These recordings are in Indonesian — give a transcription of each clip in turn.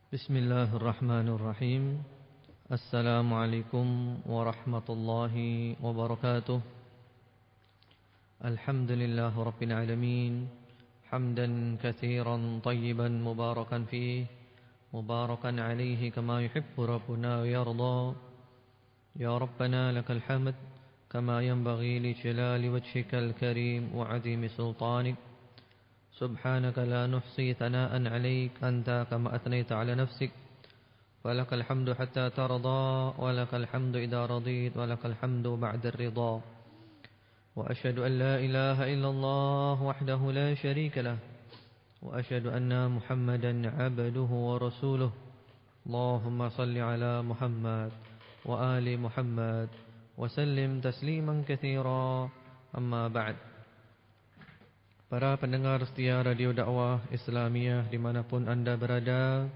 Bismillahirrahmanirrahim. Assalamualaikum warahmatullahi wabarakatuh. Alhamdulillahi rabbil alamin. Hamdan katsiran tayyiban mubarakan fih, mubarakan alaihi kama yuhibbu rabbuna wa yarda. Ya Rabbana lakal hamd kama yanbaghi li jalali wajhikal karim wa 'azimi sultanik. سبحانك لا نحصي ثناء عليك أنت كما أثنيت على نفسك ولك الحمد حتى ترضى ولك الحمد إذا رضيت ولك الحمد بعد الرضا وأشهد أن لا إله إلا الله وحده لا شريك له وأشهد أن محمدا عبده ورسوله اللهم صل على محمد وآل محمد وسلم تسليما كثيرا أما بعد. Para pendengar setia Radio Dakwah Islamiyah dimanapun anda berada,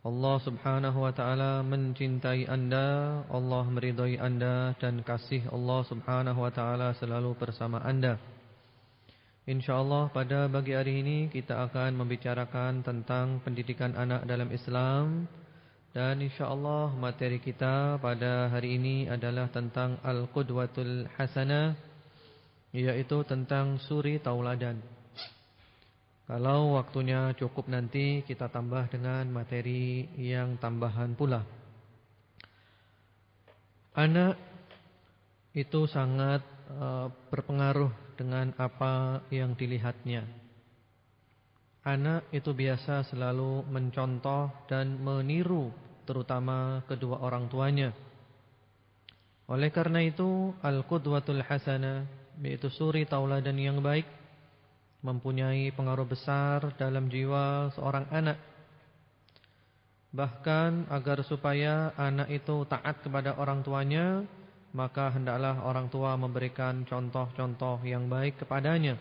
Allah subhanahu wa ta'ala mencintai anda, Allah meridhai anda, dan kasih Allah subhanahu wa ta'ala selalu bersama anda. InsyaAllah pada pagi hari ini kita akan membicarakan tentang pendidikan anak dalam Islam. Dan insyaAllah materi kita pada hari ini adalah tentang Al-Qudwatul Hasanah, yaitu tentang suri tauladan. Kalau waktunya cukup nanti kita tambah dengan materi yang tambahan pula. Anak itu sangat berpengaruh dengan apa yang dilihatnya. Anak itu biasa selalu mencontoh dan meniru terutama kedua orang tuanya. Oleh karena itu Al-Qudwatul Hasanah, yaitu suri tauladan yang baik, mempunyai pengaruh besar dalam jiwa seorang anak. Bahkan agar supaya anak itu taat kepada orang tuanya, maka hendaklah orang tua memberikan contoh-contoh yang baik kepadanya.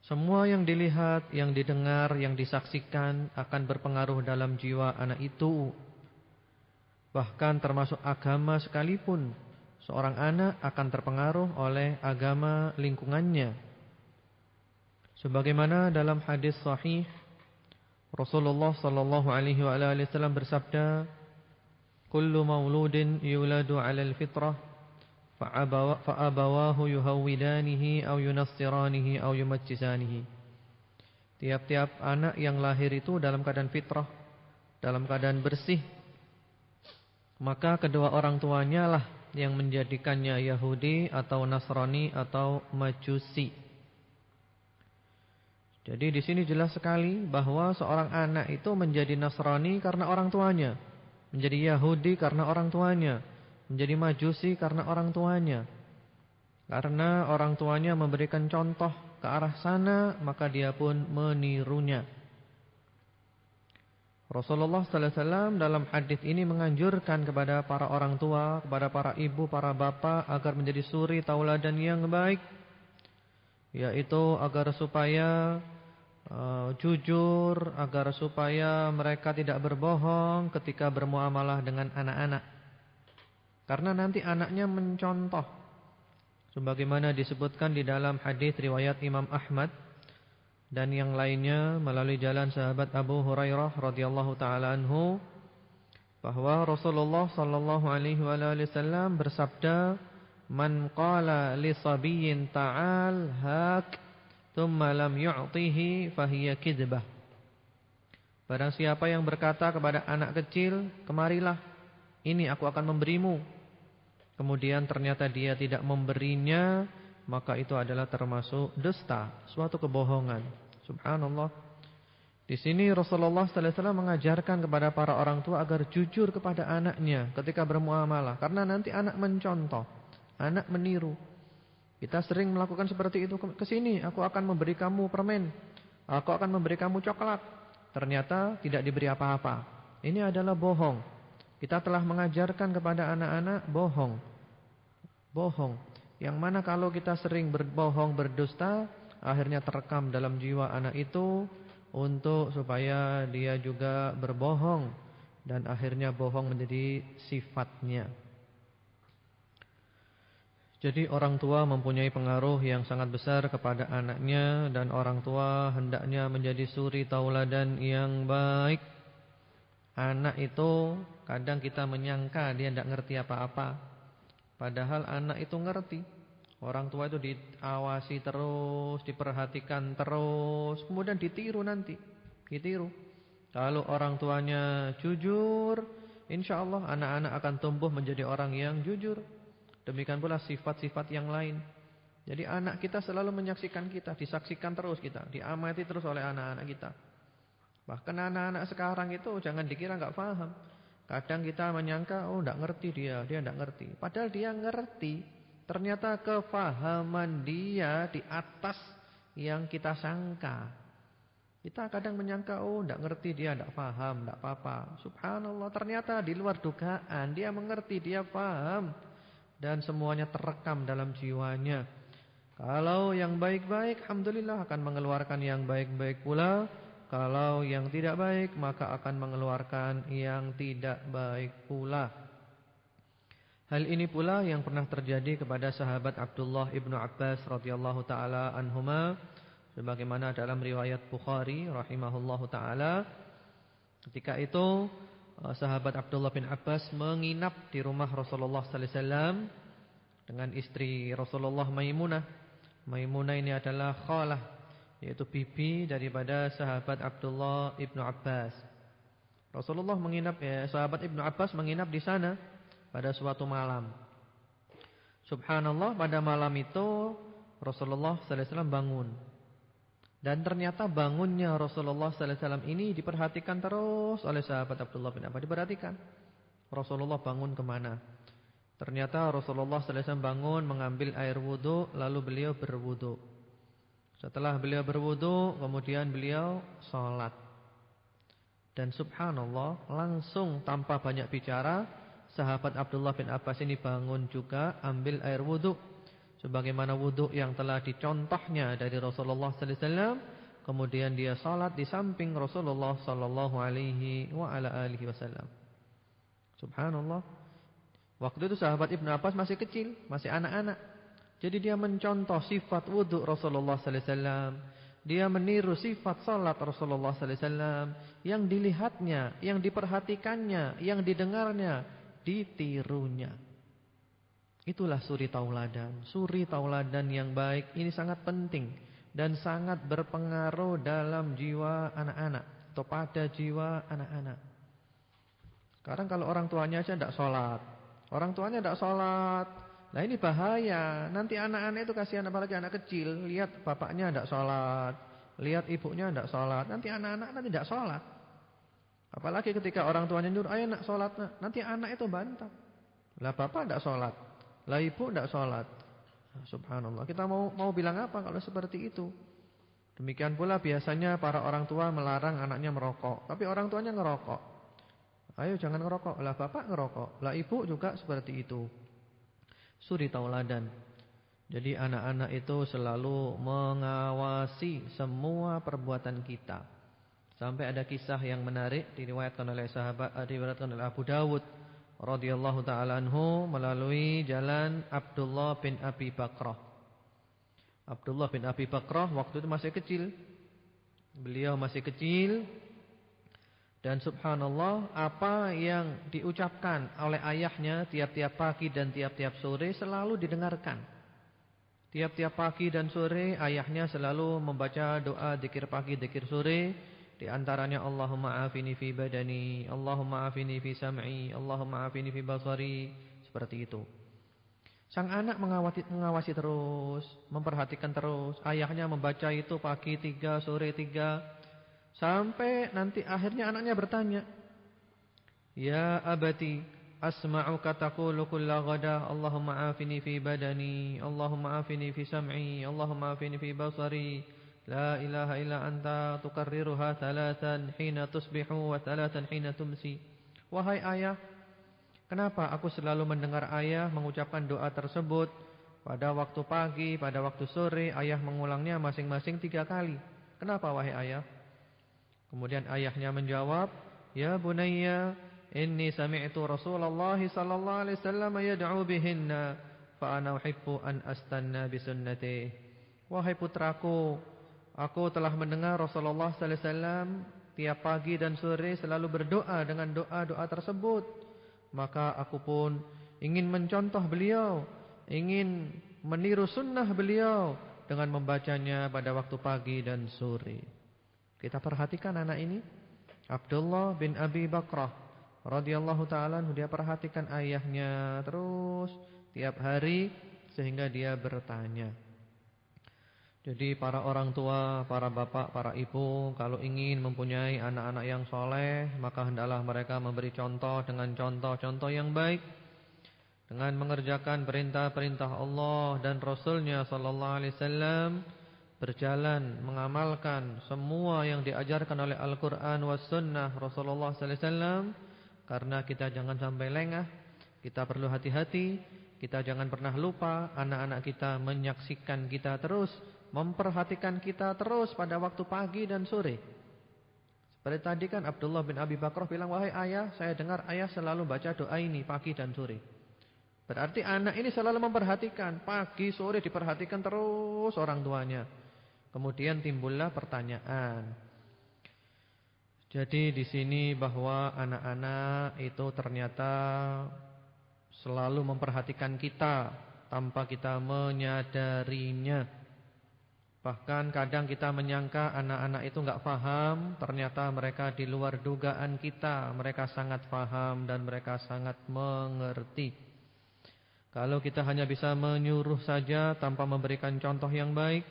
Semua yang dilihat, yang didengar, yang disaksikan akan berpengaruh dalam jiwa anak itu. Bahkan termasuk agama sekalipun, seorang anak akan terpengaruh oleh agama lingkungannya. Sebagaimana dalam hadis sahih Rasulullah sallallahu alaihi wasallam bersabda, "Kullu mauludin yuladu 'alal fitrah fa'abawahu yuhawwidanihi aw yunassiranihi aw yumajjisanihi." Tiap-tiap anak yang lahir itu dalam keadaan fitrah, dalam keadaan bersih, maka kedua orang tuanya lah yang menjadikannya Yahudi atau Nasrani atau Majusi. Jadi di sini jelas sekali bahwa seorang anak itu menjadi Nasrani karena orang tuanya, menjadi Yahudi karena orang tuanya, menjadi Majusi karena orang tuanya. Karena orang tuanya memberikan contoh ke arah sana, maka dia pun menirunya. Rasulullah sallallahu alaihi wasallam dalam hadis ini menganjurkan kepada para orang tua, kepada para ibu, para bapak agar menjadi suri tauladan yang baik, yaitu agar supaya jujur, agar supaya mereka tidak berbohong ketika bermuamalah dengan anak-anak. Karena nanti anaknya mencontoh, sebagaimana disebutkan di dalam hadis riwayat Imam Ahmad dan yang lainnya melalui jalan sahabat Abu Hurairah radhiyallahu taala anhu, bahwa Rasulullah sallallahu alaihi wasallam bersabda, "Man qala li sabiyyin ta'al hak thumma lam yu'tihi fahiya kidzbah." Barang siapa yang berkata kepada anak kecil, "Kemarilah, ini aku akan memberimu," kemudian ternyata dia tidak memberinya, maka itu adalah termasuk dusta, suatu kebohongan. Subhanallah. Di sini Rasulullah sallallahu alaihi wasallam mengajarkan kepada para orang tua agar jujur kepada anaknya ketika bermuamalah, karena nanti anak mencontoh, anak meniru. Kita sering melakukan seperti itu. "Ke sini, aku akan memberi kamu permen, aku akan memberi kamu coklat." Ternyata tidak diberi apa-apa. Ini adalah bohong. Kita telah mengajarkan kepada anak-anak bohong. Bohong. Yang mana kalau kita sering berbohong, berdusta, akhirnya terekam dalam jiwa anak itu untuk supaya dia juga berbohong, dan akhirnya bohong menjadi sifatnya. Jadi orang tua mempunyai pengaruh yang sangat besar kepada anaknya, dan orang tua hendaknya menjadi suri tauladan yang baik Anak itu kadang kita menyangka dia tidak ngerti apa-apa, padahal anak itu ngerti. Orang tua itu diawasi terus, diperhatikan terus, kemudian ditiru nanti. Ditiru. Kalau orang tuanya jujur, insya Allah anak-anak akan tumbuh menjadi orang yang jujur. Demikian pula sifat-sifat yang lain. Jadi anak kita selalu menyaksikan kita, disaksikan terus kita, diamati terus oleh anak-anak kita. Bahkan anak-anak sekarang itu jangan dikira enggak paham. Kadang kita menyangka, oh enggak ngerti dia enggak ngerti. Padahal dia ngerti. Ternyata kefahaman dia di atas yang kita sangka. Kita kadang menyangka, oh enggak ngerti dia enggak paham, enggak apa-apa. Subhanallah, ternyata di luar dugaan dia mengerti, dia paham. Dan semuanya terekam dalam jiwanya. Kalau yang baik-baik, alhamdulillah akan mengeluarkan yang baik-baik pula. Kalau yang tidak baik, maka akan mengeluarkan yang tidak baik pula. Hal ini pula yang pernah terjadi kepada sahabat Abdullah ibnu Abbas radhiyallahu taala anhuma, sebagaimana dalam riwayat Bukhari rahimahullahu taala. Ketika itu sahabat Abdullah bin Abbas menginap di rumah Rasulullah sallallahu alaihi wasallam dengan istri Rasulullah Maimunah. Maimunah ini adalah khalah, yaitu bibi daripada sahabat Abdullah ibnu Abbas. Rasulullah menginap, sahabat ibnu Abbas menginap di sana pada suatu malam. Subhanallah, pada malam itu Rasulullah sallallahu alaihi wasallam bangun. Dan ternyata bangunnya Rasulullah sallallahu alaihi wasallam ini diperhatikan terus oleh sahabat Abdullah bin Abbas. Diperhatikan. Rasulullah bangun kemana? Ternyata Rasulullah sallallahu alaihi wasallam bangun mengambil air wudu, lalu beliau berwudu. Setelah beliau berwudu, kemudian beliau sholat. Dan subhanallah, langsung tanpa banyak bicara, sahabat Abdullah bin Abbas ini bangun juga, ambil air wudu. Sebagaimana wudu yang telah dicontohnya dari Rasulullah sallallahu alaihi wasallam. Kemudian dia sholat di samping Rasulullah sallallahu alaihi wasallam. Subhanallah. Waktu itu sahabat Ibnu Abbas masih kecil, masih anak-anak. Jadi dia mencontoh sifat wudu Rasulullah sallallahu alaihi wasallam. Dia meniru sifat salat Rasulullah sallallahu alaihi wasallam, yang dilihatnya, yang diperhatikannya, yang didengarnya, ditirunya. Itulah suri tauladan. Suri tauladan yang baik ini sangat penting dan sangat berpengaruh dalam jiwa anak-anak atau pada jiwa anak-anak. Sekarang kalau orang tuanya aja tidak sholat, orang tuanya tidak sholat, nah ini bahaya. Nanti anak-anak itu kasihan, apalagi anak kecil, lihat bapaknya tidak sholat, lihat ibunya tidak sholat, nanti anak-anak nanti tidak sholat. Apalagi ketika orang tuanya nyuruh, ayo nak sholat, nanti anak itu bantah. Lah bapak tidak sholat, lah ibu tidak sholat. Subhanallah, kita mau bilang apa kalau seperti itu? Demikian pula biasanya para orang tua melarang anaknya merokok, tapi orang tuanya ngerokok. Ayo jangan ngerokok, lah bapak ngerokok, lah ibu juga seperti itu. Suri tauladan. Jadi anak-anak itu selalu mengawasi semua perbuatan kita. Sampai ada kisah yang menarik diriwayatkan oleh Abu Dawud radhiyallahu taala anhu melalui jalan Abdullah bin Abi Bakrah. Abdullah bin Abi Bakrah waktu itu masih kecil. Beliau masih kecil. Dan subhanallah, apa yang diucapkan oleh ayahnya tiap-tiap pagi dan tiap-tiap sore selalu didengarkan. Tiap-tiap pagi dan sore ayahnya selalu membaca doa zikir pagi, zikir sore. Di antaranya Allahumma afini fi badani, Allahumma afini fi sam'i, Allahumma afini fi basari. Seperti itu. Sang anak mengawasi terus, memperhatikan terus. Ayahnya membaca itu pagi 3, sore 3. Sampai nanti akhirnya anaknya bertanya, ya abati, asma'uka taqulu kulla ghada, Allahumma afini fi badani, Allahumma afini fi sam'i, Allahumma afini fi basari. La ilaha illa anta tukarriruha thalathan hina tusbihu wa thalathan hina tumsi. Wahai ayah, kenapa aku selalu mendengar ayah mengucapkan doa tersebut? Pada waktu pagi, pada waktu sore, ayah mengulangnya masing-masing 3 kali. Kenapa wahai ayah? Kemudian ayahnya menjawab, ya bunayya, inni sami'tu Rasulullah sallallahu alaihi wasallam yad'u bihinna, fa ana uhibbu an astanna bi sunnatihi. Wahai putraku, aku telah mendengar Rasulullah sallallahu alaihi wasallam tiap pagi dan sore selalu berdoa dengan doa-doa tersebut. Maka aku pun ingin mencontoh beliau, ingin meniru sunnah beliau dengan membacanya pada waktu pagi dan sore. Kita perhatikan anak ini, Abdullah bin Abi Bakrah radhiyallahu ta'ala, dia perhatikan ayahnya terus tiap hari sehingga dia bertanya. Jadi para orang tua, para bapak, para ibu, kalau ingin mempunyai anak-anak yang soleh, maka hendaklah mereka memberi contoh dengan contoh-contoh yang baik, dengan mengerjakan perintah-perintah Allah dan Rasulnya sallallahu alaihi wasallam, berjalan mengamalkan semua yang diajarkan oleh Al-Quran was sunnah Rasulullah sallallahu alaihi wasallam. Karena kita jangan sampai lengah, kita perlu hati-hati, kita jangan pernah lupa anak-anak kita menyaksikan kita terus, memperhatikan kita terus pada waktu pagi dan sore. Seperti tadi kan Abdullah bin Abi Bakrah bilang, wahai ayah, saya dengar ayah selalu baca doa ini pagi dan sore. Berarti anak ini selalu memperhatikan, pagi sore diperhatikan terus orang tuanya. Kemudian timbullah pertanyaan. Jadi di sini bahwa anak-anak itu ternyata selalu memperhatikan kita tanpa kita menyadarinya. Bahkan kadang kita menyangka anak-anak itu enggak paham, ternyata mereka di luar dugaan kita, mereka sangat paham dan mereka sangat mengerti. Kalau kita hanya bisa menyuruh saja tanpa memberikan contoh yang baik,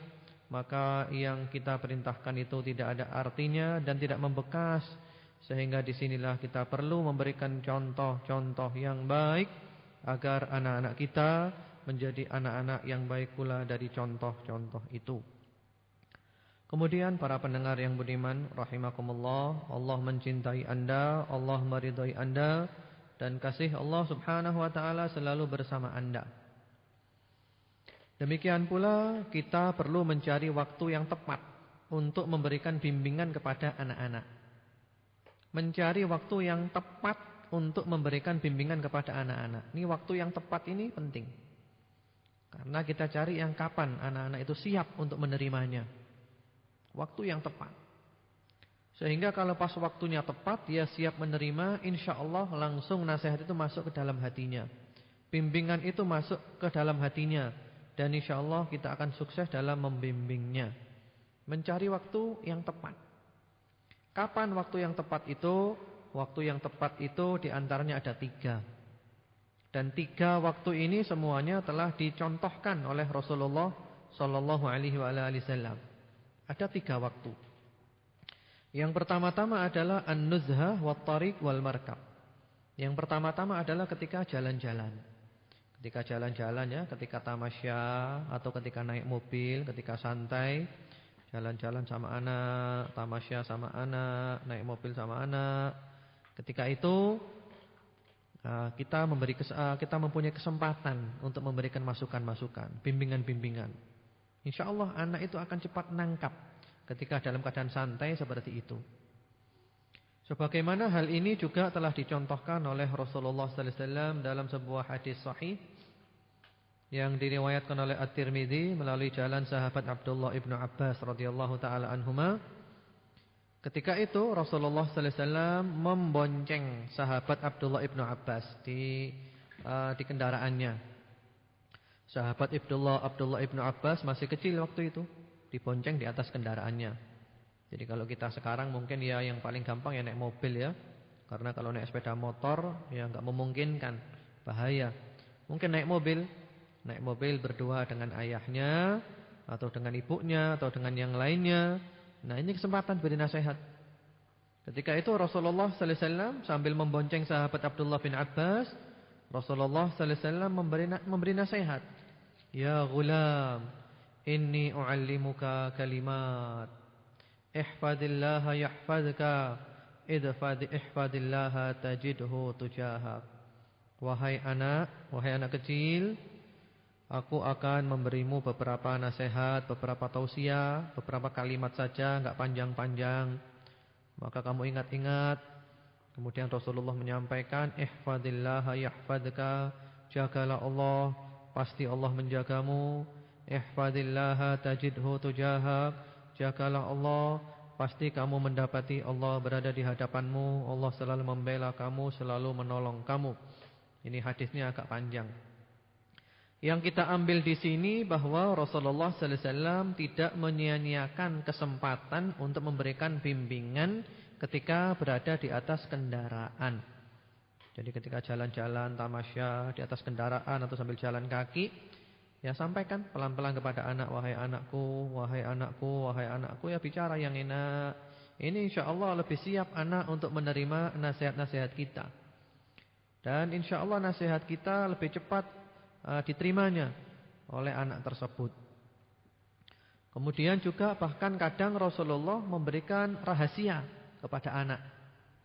maka yang kita perintahkan itu tidak ada artinya dan tidak membekas. Sehingga disinilah kita perlu memberikan contoh-contoh yang baik agar anak-anak kita menjadi anak-anak yang baik pula dari contoh-contoh itu. Kemudian para pendengar yang budiman rahimakumullah, Allah mencintai Anda, Allah meridhai Anda, dan kasih Allah Subhanahu wa taala selalu bersama Anda. Demikian pula kita perlu mencari waktu yang tepat untuk memberikan bimbingan kepada anak-anak. Mencari waktu yang tepat untuk memberikan bimbingan kepada anak-anak. Ini waktu yang tepat ini penting. Karena kita cari yang kapan anak-anak itu siap untuk menerimanya. Waktu yang tepat. Sehingga kalau pas waktunya tepat, dia siap menerima, insya Allah langsung nasihat itu masuk ke dalam hatinya. Bimbingan itu masuk ke dalam hatinya. Dan insya Allah kita akan sukses dalam membimbingnya. Mencari waktu yang tepat. Kapan waktu yang tepat itu? Waktu yang tepat itu diantaranya ada 3. Dan 3 waktu ini semuanya telah dicontohkan oleh Rasulullah sallallahu alaihi wasallam. Ada 3 waktu. Yang pertama-tama adalah an-nuzhah wat-tariq wal markab. Yang pertama-tama adalah ketika jalan-jalan. Ketika jalan-jalan ya, ketika tamasya atau ketika naik mobil, ketika santai, jalan-jalan sama anak, tamasya sama anak, naik mobil sama anak. Ketika itu kita mempunyai kesempatan untuk memberikan masukan-masukan, bimbingan-bimbingan. Insya Allah anak itu akan cepat nangkap ketika dalam keadaan santai seperti itu. Sebagaimana hal ini juga telah dicontohkan oleh Rasulullah sallallahu alaihi wasallam dalam sebuah hadis sahih yang diriwayatkan oleh At-Tirmidzi melalui jalan sahabat Abdullah ibnu Abbas radhiyallahu taala anhuma. Ketika itu Rasulullah sallallahu alaihi wasallam membonceng sahabat Abdullah ibnu Abbas di kendaraannya. Sahabat Abdullah ibnu Abbas masih kecil waktu itu, dibonceng di atas kendaraannya. Jadi kalau kita sekarang mungkin ya yang paling gampang ya naik mobil ya. Karena kalau naik sepeda motor ya enggak memungkinkan, bahaya. Mungkin naik mobil berdua dengan ayahnya atau dengan ibunya atau dengan yang lainnya. Nah, ini kesempatan beri nasihat. Ketika itu Rasulullah sallallahu alaihi wasallam sambil membonceng sahabat Abdullah bin Abbas, Rasulullah sallallahu alaihi wasallam memberi nasihat. Ya ghulam, inni uallimuka kalimat. Ihfadillaha yahfadka, ihfadillaha tajidhu tujahak. Wahai anak kecil, aku akan memberimu beberapa nasihat, beberapa tausiah, beberapa kalimat saja, enggak panjang-panjang. Maka kamu ingat-ingat. Kemudian Rasulullah menyampaikan, ihfadillaha yahfadka, jagalah Allah, pasti Allah menjagamu. Ihfadillaha tajidhu tujahak, jagalah Allah, pasti kamu mendapati Allah berada di hadapanmu, Allah selalu membela kamu, selalu menolong kamu. Ini hadisnya agak panjang. Yang kita ambil di sini bahwa Rasulullah sallallahu alaihi wasallam tidak menyia-nyiakan kesempatan untuk memberikan bimbingan ketika berada di atas kendaraan. Jadi ketika jalan-jalan tamasya di atas kendaraan atau sambil jalan kaki, ya sampaikan pelan-pelan kepada anak, wahai anakku, wahai anakku, wahai anakku, ya bicara yang enak. Ini insyaallah lebih siap anak untuk menerima nasihat-nasihat kita. Dan insyaallah nasihat kita lebih cepat diterimanya oleh anak tersebut. Kemudian juga bahkan kadang Rasulullah memberikan rahasia kepada anak.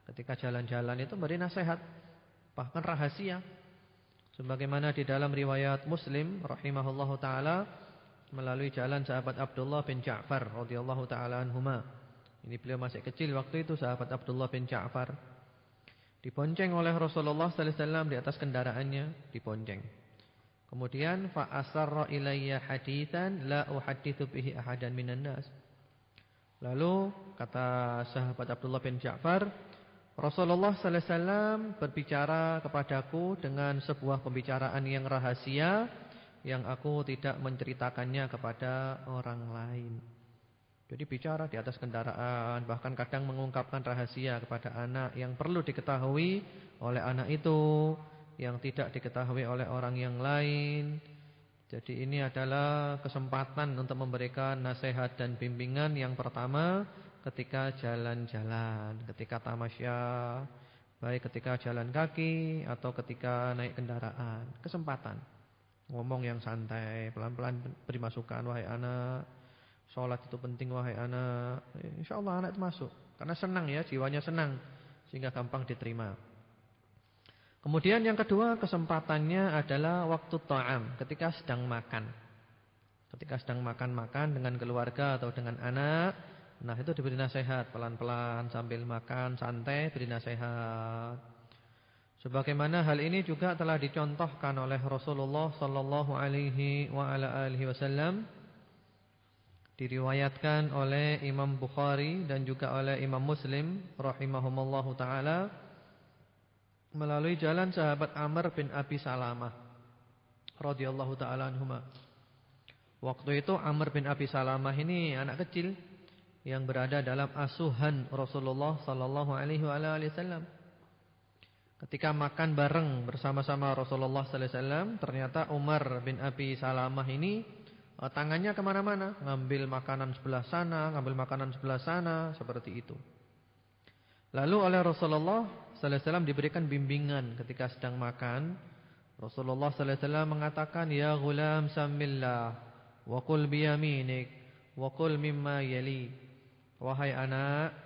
Ketika jalan-jalan itu beri nasihat, bahkan rahasia. Sebagaimana di dalam riwayat Muslim rahimahullahu taala melalui jalan sahabat Abdullah bin Ja'far radhiyallahu taala anhuma. Ini beliau masih kecil waktu itu, sahabat Abdullah bin Ja'far. Dibonceng oleh Rasulullah sallallahu alaihi wasallam di atas kendaraannya, dibonceng. Kemudian fa asarra ilayya haditsan la uhadditsu bihi ahadan minan nas. Lalu kata sahabat Abdullah bin Ja'far, Rasulullah sallallahu alaihi wasallam berbicara kepadaku dengan sebuah pembicaraan yang rahasia yang aku tidak menceritakannya kepada orang lain. Jadi bicara di atas kendaraan, bahkan kadang mengungkapkan rahasia kepada anak yang perlu diketahui oleh anak itu, yang tidak diketahui oleh orang yang lain. Jadi ini adalah kesempatan untuk memberikan nasihat dan bimbingan yang pertama ketika jalan-jalan, ketika tamasya, baik ketika jalan kaki atau ketika naik kendaraan. Kesempatan ngomong yang santai, pelan-pelan beri masukan, wahai anak, sholat itu penting wahai anak. InsyaAllah anak itu masuk, karena senang ya, jiwanya senang, sehingga gampang diterima. Kemudian yang kedua kesempatannya adalah waktu ta'am, ketika sedang makan. Ketika sedang makan-makan dengan keluarga atau dengan anak, nah itu diberi nasihat pelan-pelan sambil makan santai, beri nasihat. Sebagaimana hal ini juga telah dicontohkan oleh Rasulullah sallallahu alaihi wa ala alihi wasallam, diriwayatkan oleh Imam Bukhari dan juga oleh Imam Muslim rahimahumallahu taala melalui jalan sahabat Amr bin Abi Salamah radhiyallahu taala anhuma. Waktu itu Amr bin Abi Salamah ini anak kecil yang berada dalam asuhan Rasulullah sallallahu alaihi wasallam. Ketika makan bareng bersama-sama Rasulullah sallallahu alaihi wasallam, ternyata Umar bin Abi Salamah ini tangannya kemana-mana, ngambil makanan sebelah sana, ngambil makanan sebelah sana, seperti itu. Lalu oleh Rasulullah sallallahu alaihi wasallam diberikan bimbingan ketika sedang makan. Rasulullah sallallahu alaihi wasallam mengatakan, "Ya ghulam samillah wa qul bi yaminik wa qul mimma yali." Wahai anak,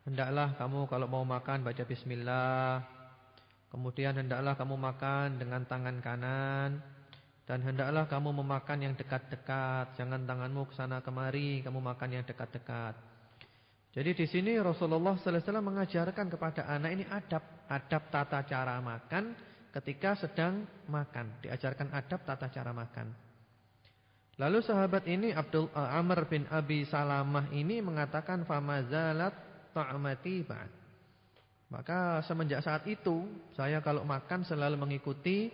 hendaklah kamu kalau mau makan baca bismillah. Kemudian hendaklah kamu makan dengan tangan kanan, dan hendaklah kamu memakan yang dekat-dekat. Jangan tanganmu ke sana kemari, kamu makan yang dekat-dekat. Jadi di sini Rasulullah sallallahu alaihi wasallam mengajarkan kepada anak ini adab tata cara makan ketika sedang makan. Diajarkan adab tata cara makan. Lalu sahabat ini Amr bin Abi Salamah ini mengatakan famazalat ta'amati ba'd. Maka semenjak saat itu saya kalau makan selalu mengikuti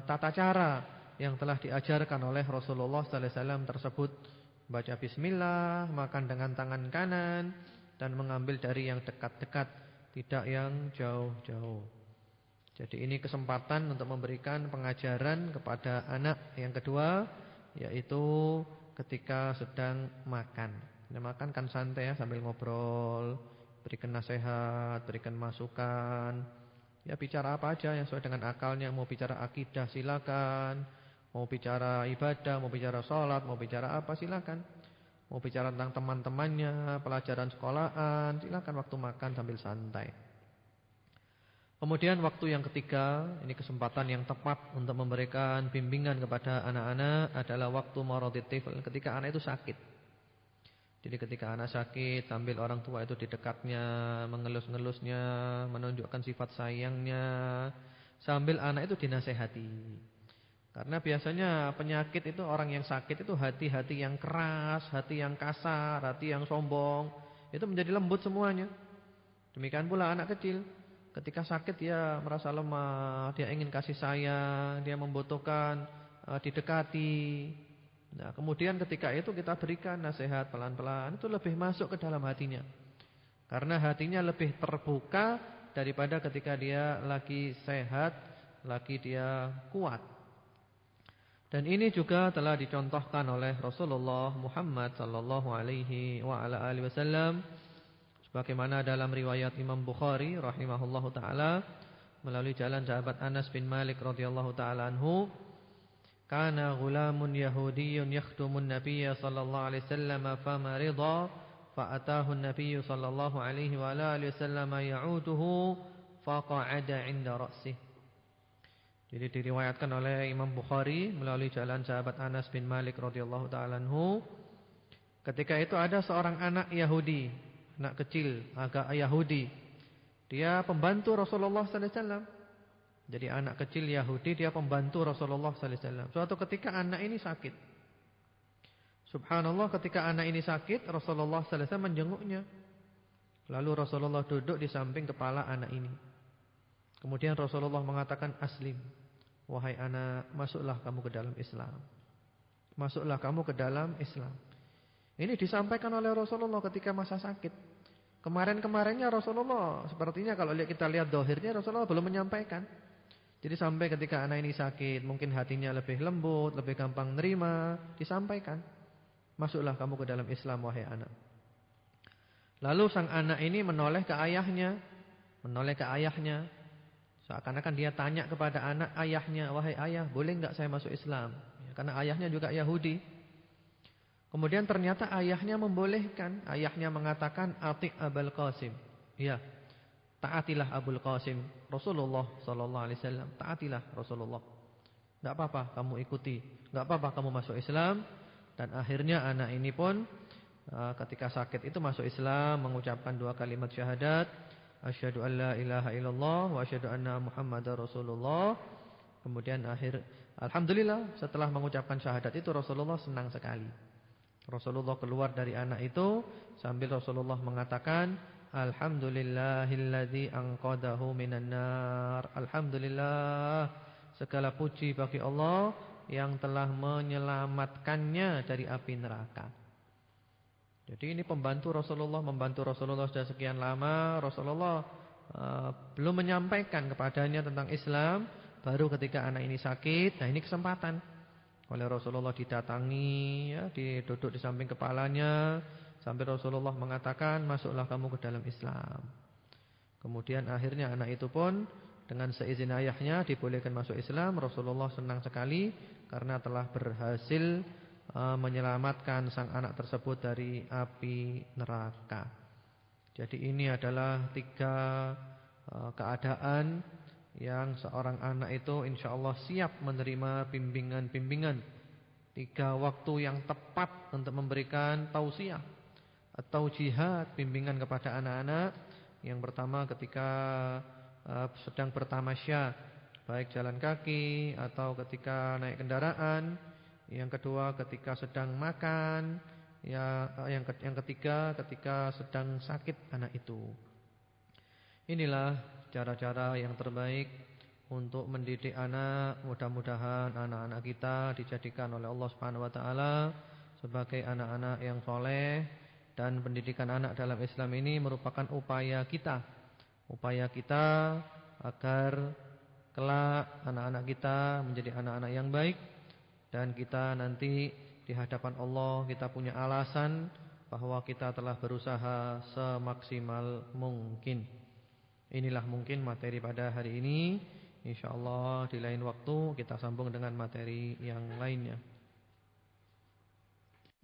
tata cara yang telah diajarkan oleh Rasulullah sallallahu alaihi wasallam tersebut. Baca bismillah, makan dengan tangan kanan, dan mengambil dari yang dekat-dekat, tidak yang jauh-jauh. Jadi ini kesempatan untuk memberikan pengajaran kepada anak. Yang kedua, yaitu ketika sedang makan. Makan kan santai ya, sambil ngobrol, berikan nasihat, berikan masukan. Ya bicara apa aja yang sesuai dengan akalnya. Mau bicara akidah silakan, mau bicara ibadah, mau bicara sholat, mau bicara apa silakan. Mau bicara tentang teman-temannya, pelajaran sekolahan, silakan waktu makan sambil santai. Kemudian waktu yang ketiga, ini kesempatan yang tepat untuk memberikan bimbingan kepada anak-anak adalah waktu maradit tifl, ketika anak itu sakit. Jadi ketika anak sakit, sambil orang tua itu di dekatnya, mengelus-ngelusnya, menunjukkan sifat sayangnya, sambil anak itu dinasehati. Karena biasanya penyakit itu, orang yang sakit itu hati-hati yang keras, hati yang kasar, hati yang sombong. itu menjadi lembut semuanya. Demikian pula anak kecil, ketika sakit dia merasa lemah, dia ingin kasih sayang, dia membutuhkan didekati. Nah, kemudian ketika itu kita berikan nasihat pelan-pelan, itu lebih masuk ke dalam hatinya. Karena hatinya lebih terbuka daripada ketika dia lagi sehat, lagi dia kuat. Dan ini juga telah dicontohkan oleh Rasulullah Muhammad sallallahu alaihi wa ala alihi wasallam, sebagaimana dalam riwayat Imam Bukhari rahimahullahu taala melalui jalan sahabat Anas bin Malik radhiyallahu taala anhu, kana ghulamun yahudiyyun yakhdumun nabiyya sallallahu alaihi wasallam famarida fa'atahu an-nabiy sallallahu alaihi wa alihi wasallam ya'uduhu faqa'ada 'inda ra'sih. Jadi diriwayatkan oleh Imam Bukhari melalui jalan sahabat Anas bin Malik radhiyallahu taala anhu, ketika itu ada seorang anak Yahudi, anak kecil agak Yahudi. Dia pembantu Rasulullah sallallahu alaihi wasallam. Jadi anak kecil Yahudi, dia pembantu Rasulullah sallallahu alaihi wasallam. Suatu ketika anak ini sakit. Subhanallah, ketika anak ini sakit, Rasulullah sallallahu alaihi wasallam menjenguknya. Lalu Rasulullah duduk di samping kepala anak ini. Kemudian Rasulullah mengatakan, "Aslim, wahai anak, masuklah kamu ke dalam Islam. Masuklah kamu ke dalam Islam." Ini disampaikan oleh Rasulullah ketika masa sakit. Kemarin-kemarinnya Rasulullah, sepertinya kalau kita lihat dohirnya, Rasulullah belum menyampaikan. Jadi sampai ketika anak ini sakit, mungkin hatinya lebih lembut, lebih gampang nerima, disampaikan, "Masuklah kamu ke dalam Islam, wahai anak." Lalu sang anak ini menoleh ke ayahnya. Seakan-akan dia tanya kepada anak ayahnya, "Wahai ayah, boleh enggak saya masuk Islam?" Ya, karena ayahnya juga Yahudi. Kemudian ternyata ayahnya membolehkan. Ayahnya mengatakan, "Ati' Abul Qasim." Ya, taatilah Abul Qasim, Rasulullah sallallahu alaihi wasallam. Taatilah Rasulullah. Enggak apa-apa kamu ikuti, enggak apa-apa kamu masuk Islam. Dan akhirnya anak ini pun ketika sakit itu masuk Islam, mengucapkan 2 kalimat syahadat, asyhadu an la ilaha illallah wa asyhadu anna Muhammadar Rasulullah. Kemudian alhamdulillah, setelah mengucapkan syahadat itu Rasulullah senang sekali. Rasulullah keluar dari anak itu sambil Rasulullah mengatakan, "Alhamdulillahilladzi anqadahu minan nar." Alhamdulillah, segala puji bagi Allah yang telah menyelamatkannya dari api neraka. Jadi ini membantu Rasulullah sudah sekian lama. Rasulullah belum menyampaikan kepadanya tentang Islam, baru ketika anak ini sakit. Nah, ini kesempatan. Oleh Rasulullah didatangi, ya, duduk di samping kepalanya, sampai Rasulullah mengatakan, "Masuklah kamu ke dalam Islam." Kemudian akhirnya anak itu pun dengan seizin ayahnya dibolehkan masuk Islam. Rasulullah senang sekali karena telah berhasil menyelamatkan sang anak tersebut dari api neraka. Jadi ini adalah 3 keadaan yang seorang anak itu insyaallah siap menerima bimbingan-bimbingan. 3 waktu yang tepat untuk memberikan tausiah atau jihad, bimbingan kepada anak-anak. Yang pertama ketika sedang bertamasya, baik jalan kaki atau ketika naik kendaraan. Yang kedua ketika sedang makan. Yang ketiga ketika sedang sakit anak itu. Inilah cara-cara yang terbaik untuk mendidik anak. Mudah-mudahan anak-anak kita dijadikan oleh Allah Subhanahu wa taala sebagai anak-anak yang soleh. Dan pendidikan anak dalam Islam ini merupakan upaya kita agar kelak anak-anak kita menjadi anak-anak yang baik. Dan kita nanti di hadapan Allah kita punya alasan bahwa kita telah berusaha semaksimal mungkin. Inilah mungkin materi pada hari ini. InsyaAllah di lain waktu kita sambung dengan materi yang lainnya.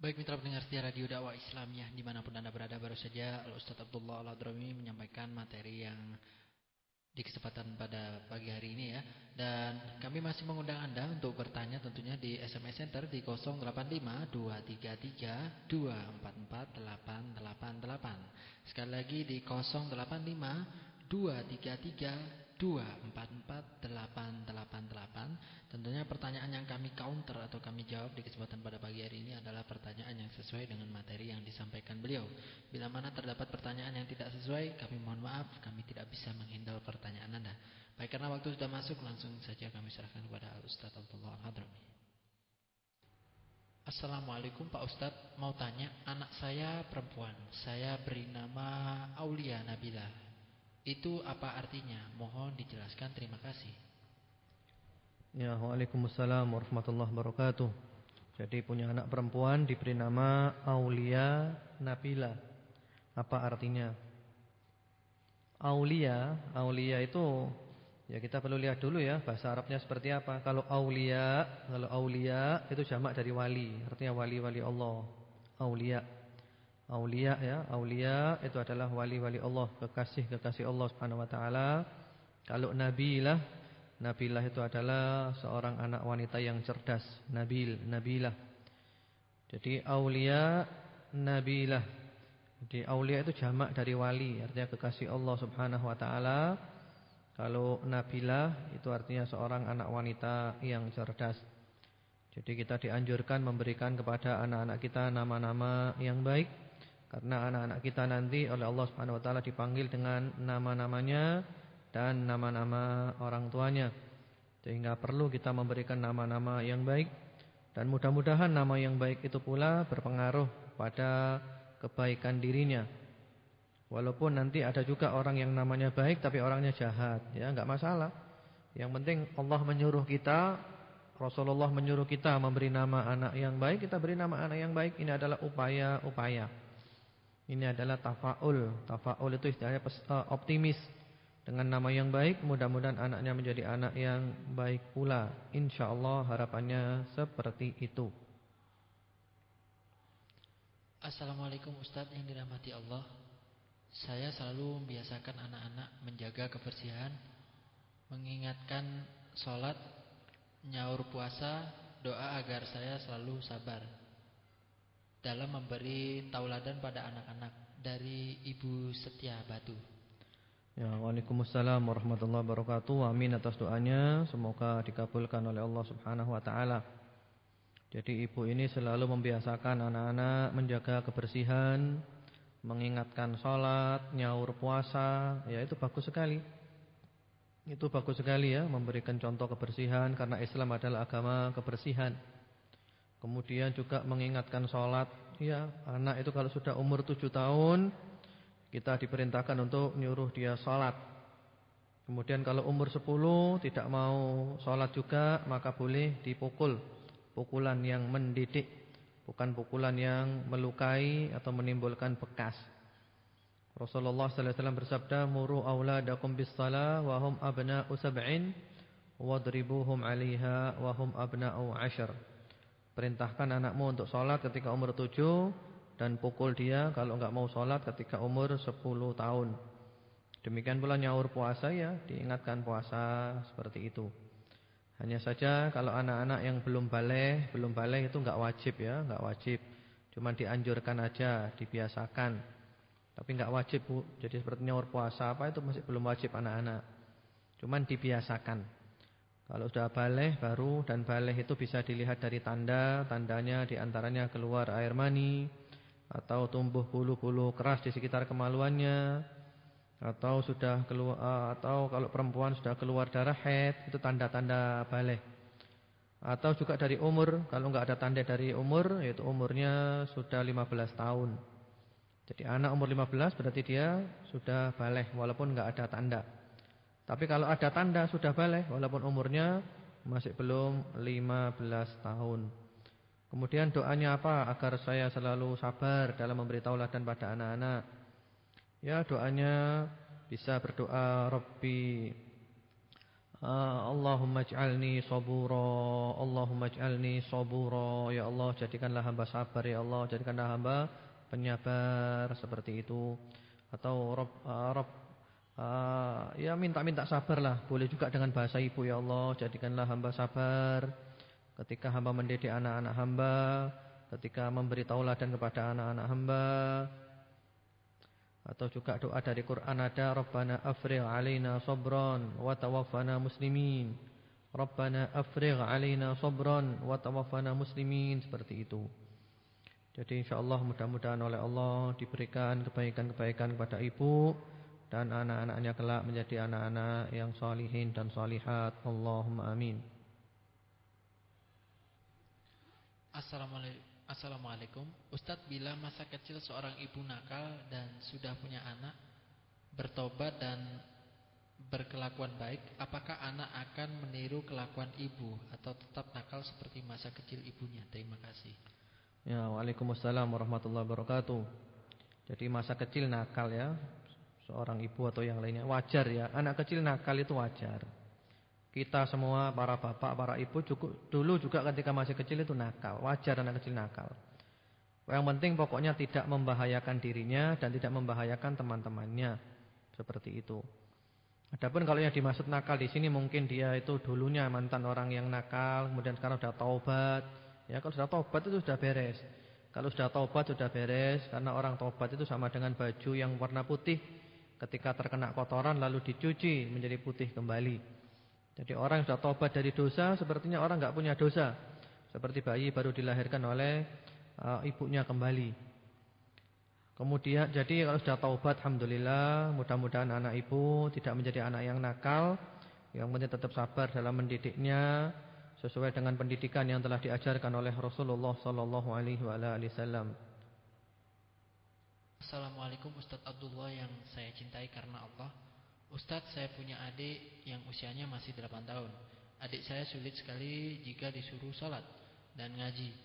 Baik mitra pendengar setia Radio Dakwah Islamiyah dimanapun Anda berada, baru saja Al-Ustaz Abdullah Al-Hadrami menyampaikan materi yang di kesempatan pada pagi hari ini ya. Dan kami masih mengundang Anda untuk bertanya tentunya di SMS Center di 085243244888. Sekali lagi di 085233 Tentunya pertanyaan yang kami counter atau kami jawab di kesempatan pada pagi hari ini adalah pertanyaan yang sesuai dengan materi yang disampaikan beliau. Bila mana terdapat pertanyaan yang tidak sesuai, kami mohon maaf, kami tidak bisa menghandle pertanyaan Anda. Baik, karena waktu sudah masuk, langsung saja kami serahkan kepada Al-Ustaz Abdullah Al-Hadrami. Assalamualaikum Pak Ustadz, mau tanya, anak saya perempuan, saya beri nama Aulia Nabila. Itu apa artinya? Mohon dijelaskan, terima kasih. Ya, waalaikumsalam warahmatullahi wabarakatuh. Jadi punya anak perempuan diberi nama Aulia Nabila. Apa artinya? Aulia itu, ya kita perlu lihat dulu ya bahasa Arabnya seperti apa. Kalau aulia itu jamak dari wali, artinya wali-wali Allah. Aulia ya, aulia itu adalah wali-wali Allah, kekasih-kekasih Allah Subhanahu wa taala. Kalau Nabilah itu adalah seorang anak wanita yang cerdas, Nabilah. Jadi aulia, Nabilah. Jadi aulia itu jamak dari wali, artinya kekasih Allah Subhanahu wa taala. Kalau Nabilah itu artinya seorang anak wanita yang cerdas. Jadi kita dianjurkan memberikan kepada anak-anak kita nama-nama yang baik, karena anak-anak kita nanti oleh Allah Subhanahu wa taala dipanggil dengan nama-namanya dan nama-nama orang tuanya. Sehingga perlu kita memberikan nama-nama yang baik, dan mudah-mudahan nama yang baik itu pula berpengaruh pada kebaikan dirinya. Walaupun nanti ada juga orang yang namanya baik tapi orangnya jahat, ya enggak masalah. Yang penting Allah menyuruh kita, Rasulullah menyuruh kita memberi nama anak yang baik, kita beri nama anak yang baik. Ini adalah upaya. Ini adalah tafaul. Tafaul itu istilahnya optimis. Dengan nama yang baik, mudah-mudahan anaknya menjadi anak yang baik pula. InsyaAllah harapannya seperti itu. Assalamualaikum Ustadz yang dirahmati Allah. Saya selalu membiasakan anak-anak menjaga kebersihan, mengingatkan sholat, nyaur puasa, doa agar saya selalu sabar dalam memberi tauladan pada anak-anak. Dari Ibu Setia Batu. Ya, waalaikumsalam warahmatullahi wabarakatuh. Amin atas doanya, semoga dikabulkan oleh Allah Subhanahu wa taala. Jadi ibu ini selalu membiasakan anak-anak menjaga kebersihan, mengingatkan sholat, nyaur puasa. Ya, itu bagus sekali. Itu bagus sekali ya, memberikan contoh kebersihan, karena Islam adalah agama kebersihan. Kemudian juga mengingatkan sholat. Ya, anak itu kalau sudah umur 7 tahun, kita diperintahkan untuk nyuruh dia sholat. Kemudian kalau umur 10 tidak mau sholat juga, maka boleh dipukul. Pukulan yang mendidik, bukan pukulan yang melukai atau menimbulkan bekas. Rasulullah sallallahu alaihi wasallam bersabda, "Muru auladakum bis-shalah wa hum abna'u sab'in wadribuhum 'alaiha wa hum abna'u 'ashar." Perintahkan anakmu untuk sholat ketika umur 7 dan pukul dia kalau enggak mau sholat ketika umur 10 tahun. Demikian pula nyaur puasa ya, diingatkan puasa seperti itu. Hanya saja kalau anak-anak yang belum balik itu enggak wajib ya, enggak wajib. Cuma dianjurkan aja, dibiasakan. Tapi enggak wajib, Bu. Jadi seperti nyaur puasa apa itu masih belum wajib anak-anak. Cuma dibiasakan. Kalau sudah balik baru, dan balik itu bisa dilihat dari tandanya diantaranya keluar air mani, atau tumbuh bulu-bulu keras di sekitar kemaluannya, atau sudah keluar, atau kalau perempuan sudah keluar darah haid, itu tanda-tanda balik. Atau juga dari umur, kalau enggak ada tanda dari umur, yaitu umurnya sudah 15 tahun. Jadi anak umur 15 berarti dia sudah balik walaupun enggak ada tanda. Tapi kalau ada tanda sudah balik walaupun umurnya masih belum 15 tahun. Kemudian doanya apa agar saya selalu sabar dalam memberi tauladan pada anak-anak? Ya, doanya bisa berdoa, Rabbi Allahumma ij'alni sabura, Allahumma ij'alni sabura. Ya Allah, jadikanlah hamba sabar, ya Allah, jadikanlah hamba penyabar, seperti itu. Atau ya minta-minta sabarlah, boleh juga dengan bahasa ibu, ya Allah, jadikanlah hamba sabar ketika hamba mendidik anak-anak hamba, ketika memberi tauladan kepada anak-anak hamba. Atau juga doa dari Quran ada Rabbana afrigh alaina sabran wa tawaffana muslimin. Rabbana afrigh alaina sabran wa tawaffana muslimin, seperti itu. Jadi insyaallah mudah-mudahan oleh Allah diberikan kebaikan-kebaikan kepada ibu dan anak-anaknya kelak menjadi anak-anak yang salihin dan salihat. Allahumma amin. Assalamualaikum. Ustadz, bila masa kecil seorang ibu nakal dan sudah punya anak, bertobat dan berkelakuan baik, apakah anak akan meniru kelakuan ibu atau tetap nakal seperti masa kecil ibunya? Terima kasih. Ya, waalaikumsalam warahmatullahi wabarakatuh. Jadi masa kecil nakal ya, seorang ibu atau yang lainnya wajar ya. Anak kecil nakal itu wajar. Kita semua para bapak, para ibu dulu juga ketika masih kecil itu nakal. Wajar anak kecil nakal. Yang penting pokoknya tidak membahayakan dirinya dan tidak membahayakan teman-temannya. Seperti itu. Adapun kalau yang dimaksud nakal di sini mungkin dia itu dulunya mantan orang yang nakal, kemudian sekarang sudah taubat. Ya, kalau sudah taubat itu sudah beres. Kalau sudah taubat sudah beres, karena orang taubat itu sama dengan baju yang warna putih. Ketika terkena kotoran lalu dicuci menjadi putih kembali. Jadi orang yang sudah taubat dari dosa sepertinya orang enggak punya dosa. Seperti bayi baru dilahirkan oleh ibunya kembali. Kemudian jadi kalau sudah taubat alhamdulillah, mudah-mudahan anak ibu tidak menjadi anak yang nakal, yang penting tetap sabar dalam mendidiknya sesuai dengan pendidikan yang telah diajarkan oleh Rasulullah sallallahu alaihi wasallam. Assalamualaikum Ustadz Abdullah yang saya cintai karena Allah. Ustadz, saya punya adik yang usianya masih 8 tahun. Adik saya sulit sekali jika disuruh sholat dan ngaji.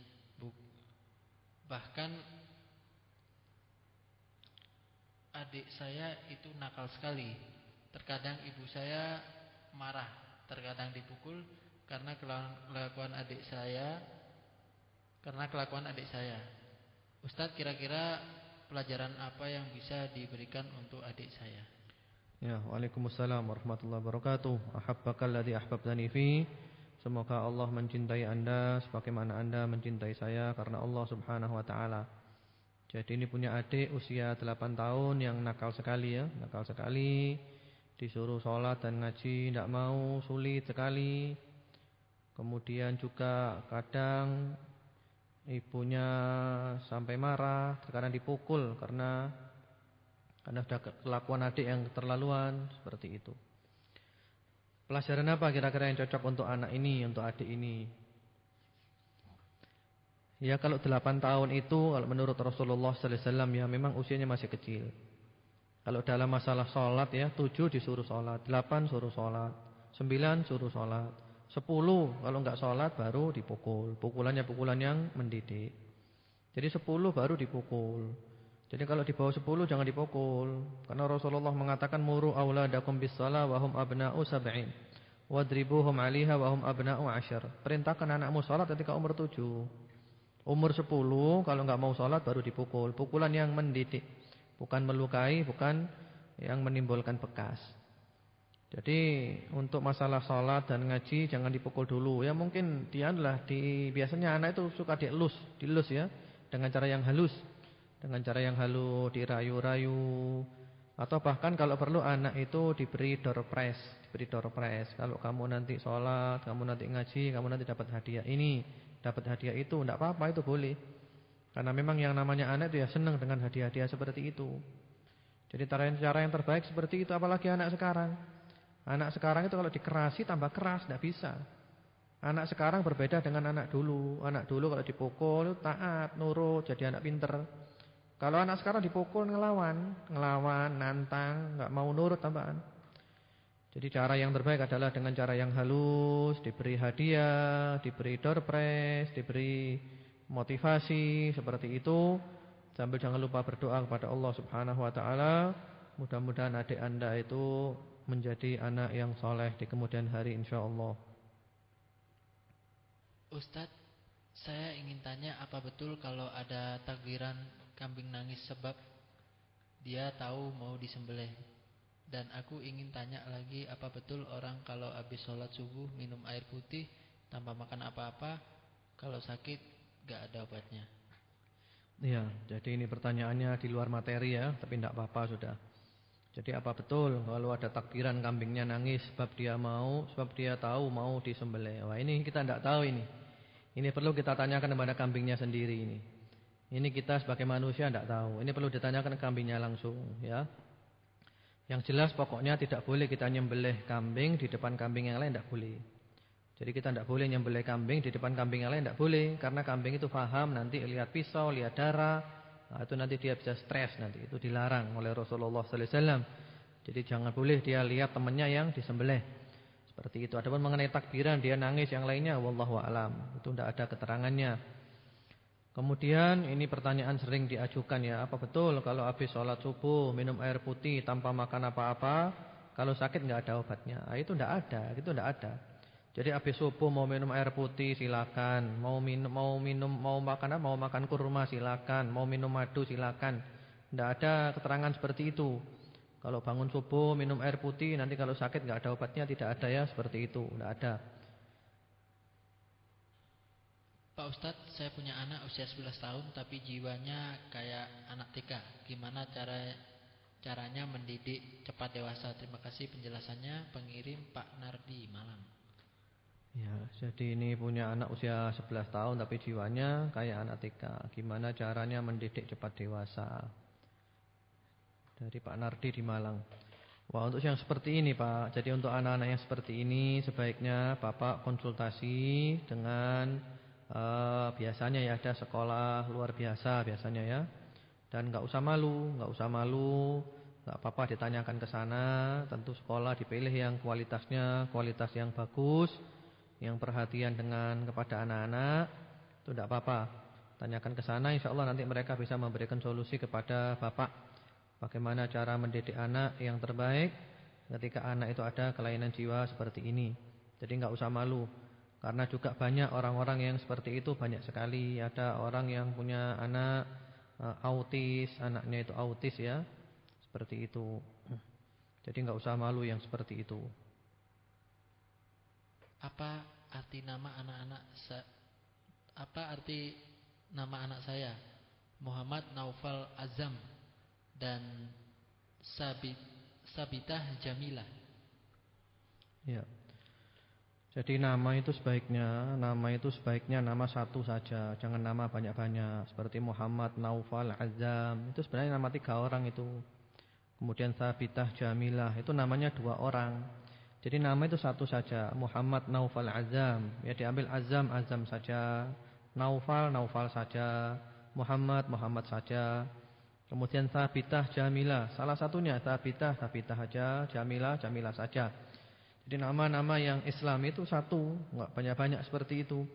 Bahkan adik saya itu nakal sekali. Terkadang ibu saya marah, terkadang dipukul karena kelakuan adik saya. Ustadz, kira-kira pelajaran apa yang bisa diberikan untuk adik saya? Ya, waalaikumsalam warahmatullahi wabarakatuh. Ahabbakalladzi ahbabtani fi. Semoga Allah mencintai Anda sebagaimana Anda mencintai saya karena Allah Subhanahu wa taala. Jadi ini punya adik usia 8 tahun yang nakal sekali ya, nakal sekali. Disuruh sholat dan ngaji tidak mau, sulit sekali. Kemudian juga kadang ibunya sampai marah, terkadang dipukul karena sudah kelakuan adik yang keterlaluan seperti itu. Pelajaran apa kira-kira yang cocok untuk anak ini, untuk adik ini? Ya kalau 8 tahun itu kalau menurut Rasulullah sallallahu alaihi wasallam ya memang usianya masih kecil. Kalau dalam masalah sholat ya 7 disuruh sholat, 8 suruh sholat, 9 suruh sholat, 10 kalau enggak sholat baru dipukul. Pukulannya pukulan yang mendidik. Jadi 10 baru dipukul. Jadi kalau di bawah 10 jangan dipukul. Karena Rasulullah mengatakan muru auladakum bis-shalah wa hum abna'u sab'in. Wadribuhum 'alaiha wa hum abna'u 'ashar. Perintahkan anakmu salat ketika umur 7. Umur 10 kalau enggak mau salat baru dipukul. Pukulan yang mendidik, bukan melukai, bukan yang menimbulkan bekas. Jadi untuk masalah salat dan ngaji jangan dipukul dulu. Ya mungkin dia adalah biasanya anak itu suka dilus ya dengan cara yang halus. Dengan cara yang halus, dirayu-rayu. Atau bahkan kalau perlu anak itu diberi door prize. Kalau kamu nanti sholat, kamu nanti ngaji, kamu nanti dapat hadiah ini, dapat hadiah itu, tidak apa-apa, itu boleh. Karena memang yang namanya anak itu ya senang dengan hadiah-hadiah seperti itu. Jadi cara yang terbaik seperti itu. Apalagi anak sekarang. Anak sekarang itu kalau dikerasi tambah keras, tidak bisa. Anak sekarang berbeda dengan anak dulu. Anak dulu kalau dipukul taat, nurut, jadi anak pinter. Kalau anak sekarang dipukul ngelawan, nantang, enggak mau nurut tambahan. Jadi cara yang terbaik adalah dengan cara yang halus, diberi hadiah, diberi door prize, diberi motivasi seperti itu. Sambil jangan lupa berdoa kepada Allah Subhanahu wa taala. Mudah-mudahan adik Anda itu menjadi anak yang soleh di kemudian hari insyaallah. Ustadz, saya ingin tanya apa betul kalau ada takbiran kambing nangis sebab dia tahu mau disembelih. Dan aku ingin tanya lagi, apa betul orang kalau habis sholat subuh minum air putih tanpa makan apa-apa, kalau sakit gak ada obatnya? Iya, jadi ini pertanyaannya di luar materi ya, tapi tidak apa-apa sudah. Jadi apa betul kalau ada takbiran kambingnya nangis sebab dia tahu mau disembelih. Wah, ini kita tidak tahu ini. Ini perlu kita tanyakan kepada kambingnya sendiri ini. Ini kita sebagai manusia tidak tahu. Ini perlu ditanyakan ke kambingnya langsung ya. Yang jelas pokoknya tidak boleh kita nyembelih kambing di depan kambing yang lain, tidak boleh. Jadi kita tidak boleh nyembelih kambing di depan kambing yang lain, tidak boleh. Karena kambing itu paham nanti lihat pisau, lihat darah. Nah, itu nanti dia bisa stres nanti. Itu dilarang oleh Rasulullah sallallahu alaihi wasallam. Jadi jangan boleh dia lihat temannya yang disembelih. Seperti itu. Adapun mengenai takbiran dia nangis yang lainnya wallahu a'lam. Itu tidak ada keterangannya. Kemudian ini pertanyaan sering diajukan ya. Apa betul kalau habis sholat subuh minum air putih tanpa makan apa-apa, kalau sakit nggak ada obatnya? Nah, itu tidak ada. Itu tidak ada. Jadi habis subuh mau minum air putih silakan, mau makan kurma silakan, mau minum madu silakan. Tidak ada keterangan seperti itu. Kalau bangun subuh minum air putih nanti kalau sakit nggak ada obatnya, tidak ada ya seperti itu, tidak ada. Pak Ustadz, saya punya anak usia 11 tahun tapi jiwanya kayak anak TK. Gimana caranya mendidik cepat dewasa? Terima kasih penjelasannya. Pengirim Pak Nardi, Malang. Ya, jadi ini punya anak usia 11 tahun tapi jiwanya kayak anak TK. Gimana caranya mendidik cepat dewasa? Dari Pak Nardi di Malang. Wah, untuk yang seperti ini Pak. Jadi untuk anak-anak yang seperti ini sebaiknya Bapak konsultasi dengan biasanya ya ada sekolah luar biasa biasanya ya. Dan enggak usah malu, enggak apa-apa ditanyakan ke sana. Tentu sekolah dipilih yang kualitas yang bagus, yang perhatian kepada anak-anak, itu tidak apa-apa. Tanyakan ke sana, insyaallah nanti mereka bisa memberikan solusi kepada Bapak. Bagaimana cara mendidik anak yang terbaik ketika anak itu ada kelainan jiwa seperti ini. Jadi enggak usah malu. Karena juga banyak orang-orang yang seperti itu, banyak sekali. Ada orang yang punya anak autis, anaknya itu autis ya. Seperti itu. Jadi enggak usah malu yang seperti itu. Apa arti nama anak saya? Muhammad Naufal Azam dan Sabitah Jamilah. Ya. Jadi nama itu sebaiknya nama satu saja, jangan nama banyak-banyak. Seperti Muhammad Naufal Azam, itu sebenarnya nama 3 orang itu. Kemudian Sabitah Jamilah, itu namanya 2 orang. Jadi nama itu satu saja, Muhammad Naufal Azam. Ya diambil Azam saja, Naufal saja, Muhammad saja. Kemudian Sabitah Jamilah, salah satunya Sabitah saja, Jamilah saja. Jadi nama-nama yang Islam itu satu, enggak banyak-banyak seperti itu.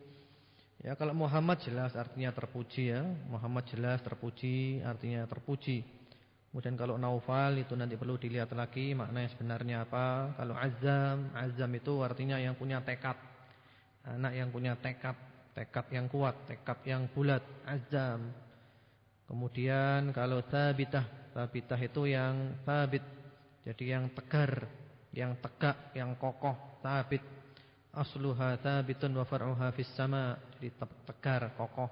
Ya kalau Muhammad jelas artinya terpuji ya, Muhammad jelas terpuji artinya terpuji. Kemudian kalau Naufal itu nanti perlu dilihat lagi maknanya sebenarnya apa. Kalau Azam itu artinya yang punya tekad. Anak yang punya tekad yang kuat, tekad yang bulat, Azam. Kemudian kalau Sabitah itu yang sabit. Jadi yang tegar, yang tegak, yang kokoh, sabit. Asluha sabitun wa far'uha fis sama. Jadi tegar, kokoh.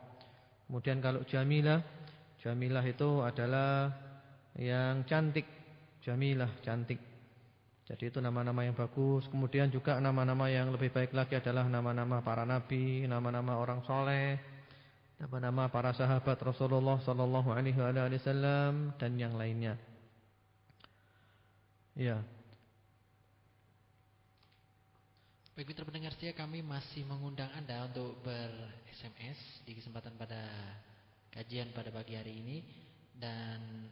Kemudian kalau Jamilah itu adalah yang cantik, Jamilah cantik. Jadi itu nama-nama yang bagus. Kemudian juga nama-nama yang lebih baik lagi adalah nama-nama para nabi, nama-nama orang soleh, nama-nama para sahabat Rasulullah sallallahu alaihi wasallam dan yang lainnya. Ya. Baik mitra pendengar setia, kami masih mengundang Anda untuk ber-SMS di kesempatan pada kajian pada pagi hari ini. Dan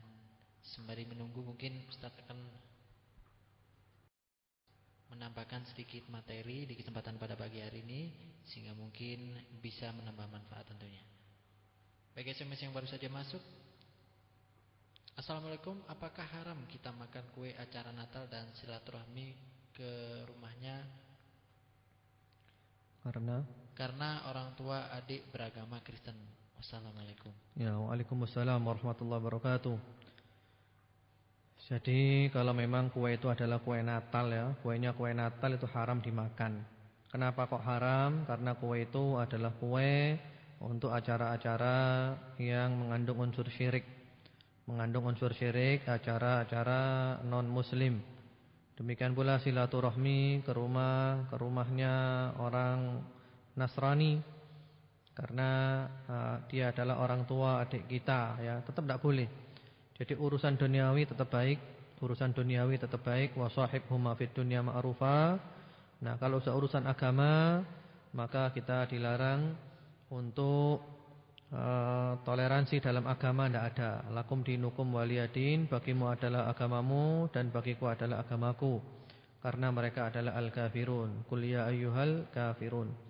sembari menunggu mungkin Ustaz akan menambahkan sedikit materi di kesempatan pada pagi hari ini, sehingga mungkin bisa menambah manfaat tentunya. Baik, SMS yang baru saja masuk. Assalamualaikum, apakah haram kita makan kue acara Natal dan silaturahmi ke rumahnya karena orang tua adik beragama Kristen? Wassalamualaikum. Ya, waalaikumsalam warahmatullahi wabarakatuh. Jadi kalau memang kue itu adalah kue Natal ya, kuenya kue Natal itu haram dimakan. Kenapa kok haram? Karena kue itu adalah kue untuk acara-acara yang mengandung unsur syirik. Mengandung unsur syirik, acara-acara non-muslim. Demikian pula silaturahmi ke rumahnya orang Nasrani, karena dia adalah orang tua adik kita, ya, tetap tidak boleh. Jadi urusan duniawi tetap baik, wa sahibhuma fid dunya ma'rufa. Nah, kalau urusan agama, maka kita dilarang untuk toleransi dalam agama, tidak ada. Lakum dinukum waliyadin, bagimu adalah agamamu dan bagiku adalah agamaku, karena mereka adalah al-kafirun. Qul ya ayyuhal kafirun.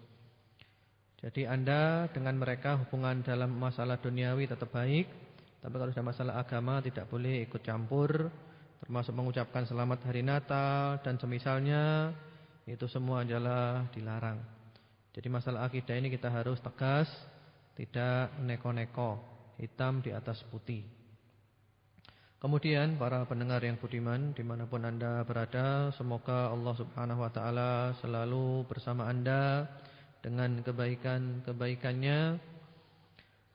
Jadi Anda dengan mereka hubungan dalam masalah duniawi tetap baik, tapi kalau sudah masalah agama tidak boleh ikut campur, termasuk mengucapkan selamat hari Natal dan semisalnya, itu semua adalah dilarang. Jadi masalah akidah ini kita harus tegas, tidak neko-neko, hitam di atas putih. Kemudian para pendengar yang budiman dimanapun Anda berada, semoga Allah subhanahu wa ta'ala selalu bersama Anda dengan kebaikan-kebaikannya,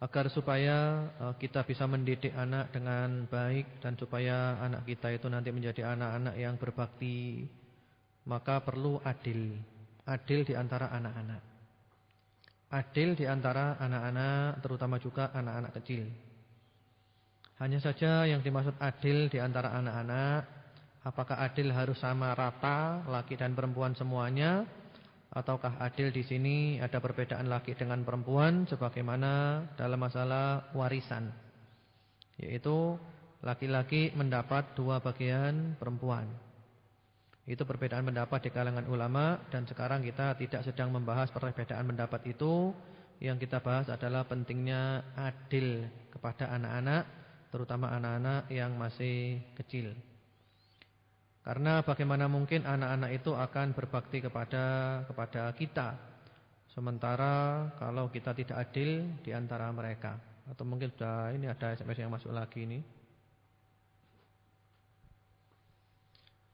agar supaya kita bisa mendidik anak dengan baik dan supaya anak kita itu nanti menjadi anak-anak yang berbakti. Maka perlu adil di antara anak-anak. Adil di antara anak-anak, terutama juga anak-anak kecil. Hanya saja yang dimaksud adil di antara anak-anak, apakah adil harus sama rata laki dan perempuan semuanya, ataukah adil di sini ada perbedaan laki dengan perempuan sebagaimana dalam masalah warisan, yaitu laki-laki mendapat 2 bagian perempuan. Itu perbedaan pendapat di kalangan ulama, dan sekarang kita tidak sedang membahas perbedaan pendapat itu. Yang kita bahas adalah pentingnya adil kepada anak-anak, terutama anak-anak yang masih kecil. Karena bagaimana mungkin anak-anak itu akan berbakti kepada kita, sementara kalau kita tidak adil di antara mereka. Atau mungkin sudah ini ada SMS yang masuk lagi ini.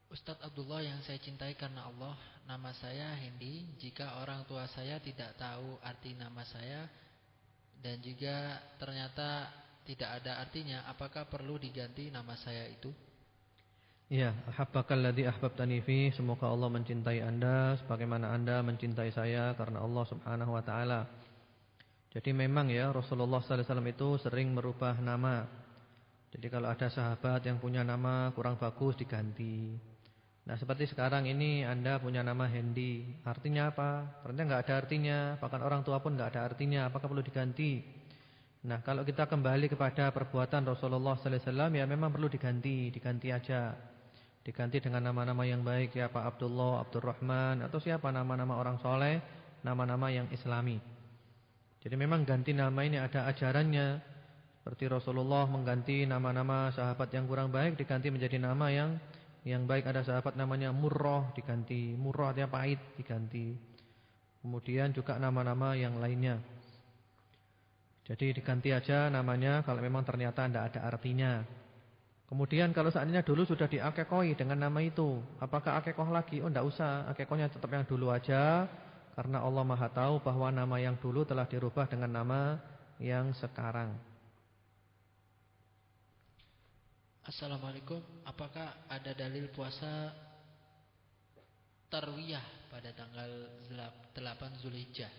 Ustadz Abdullah yang saya cintai karena Allah, nama saya Hendy. Jika orang tua saya tidak tahu arti nama saya dan juga ternyata tidak ada artinya, apakah perlu diganti nama saya itu? Ya, ahabbakalladzi ahbabtani fi, semoga Allah mencintai Anda sebagaimana Anda mencintai saya karena Allah Subhanahu wa taala. Jadi memang ya, Rasulullah sallallahu alaihi wasallam itu sering merubah nama. Jadi kalau ada sahabat yang punya nama kurang bagus diganti. Nah, seperti sekarang ini Anda punya nama Hendy, artinya apa? Ternyata enggak ada artinya, bahkan orang tua pun enggak ada artinya, apakah perlu diganti? Nah, kalau kita kembali kepada perbuatan Rasulullah sallallahu alaihi wasallam, ya memang perlu diganti aja. Diganti dengan nama-nama yang baik, ya Pak Abdullah, Abdurrahman, atau siapa nama-nama orang soleh, nama-nama yang islami. Jadi memang ganti nama ini ada ajarannya. Seperti Rasulullah mengganti nama-nama sahabat yang kurang baik, diganti menjadi nama yang baik. Ada sahabat namanya Murrah, diganti Murrah, artinya pahit, diganti. Kemudian juga nama-nama yang lainnya. Jadi diganti aja namanya kalau memang ternyata tidak ada artinya. Kemudian kalau seandainya dulu sudah diakekoi dengan nama itu, apakah akekoh lagi? Oh, tidak usah, akekohnya tetap yang dulu aja, karena Allah Maha tahu bahwa nama yang dulu telah dirubah dengan nama yang sekarang. Assalamualaikum, apakah ada dalil puasa tarwiyah pada tanggal 8 Zulhijjah?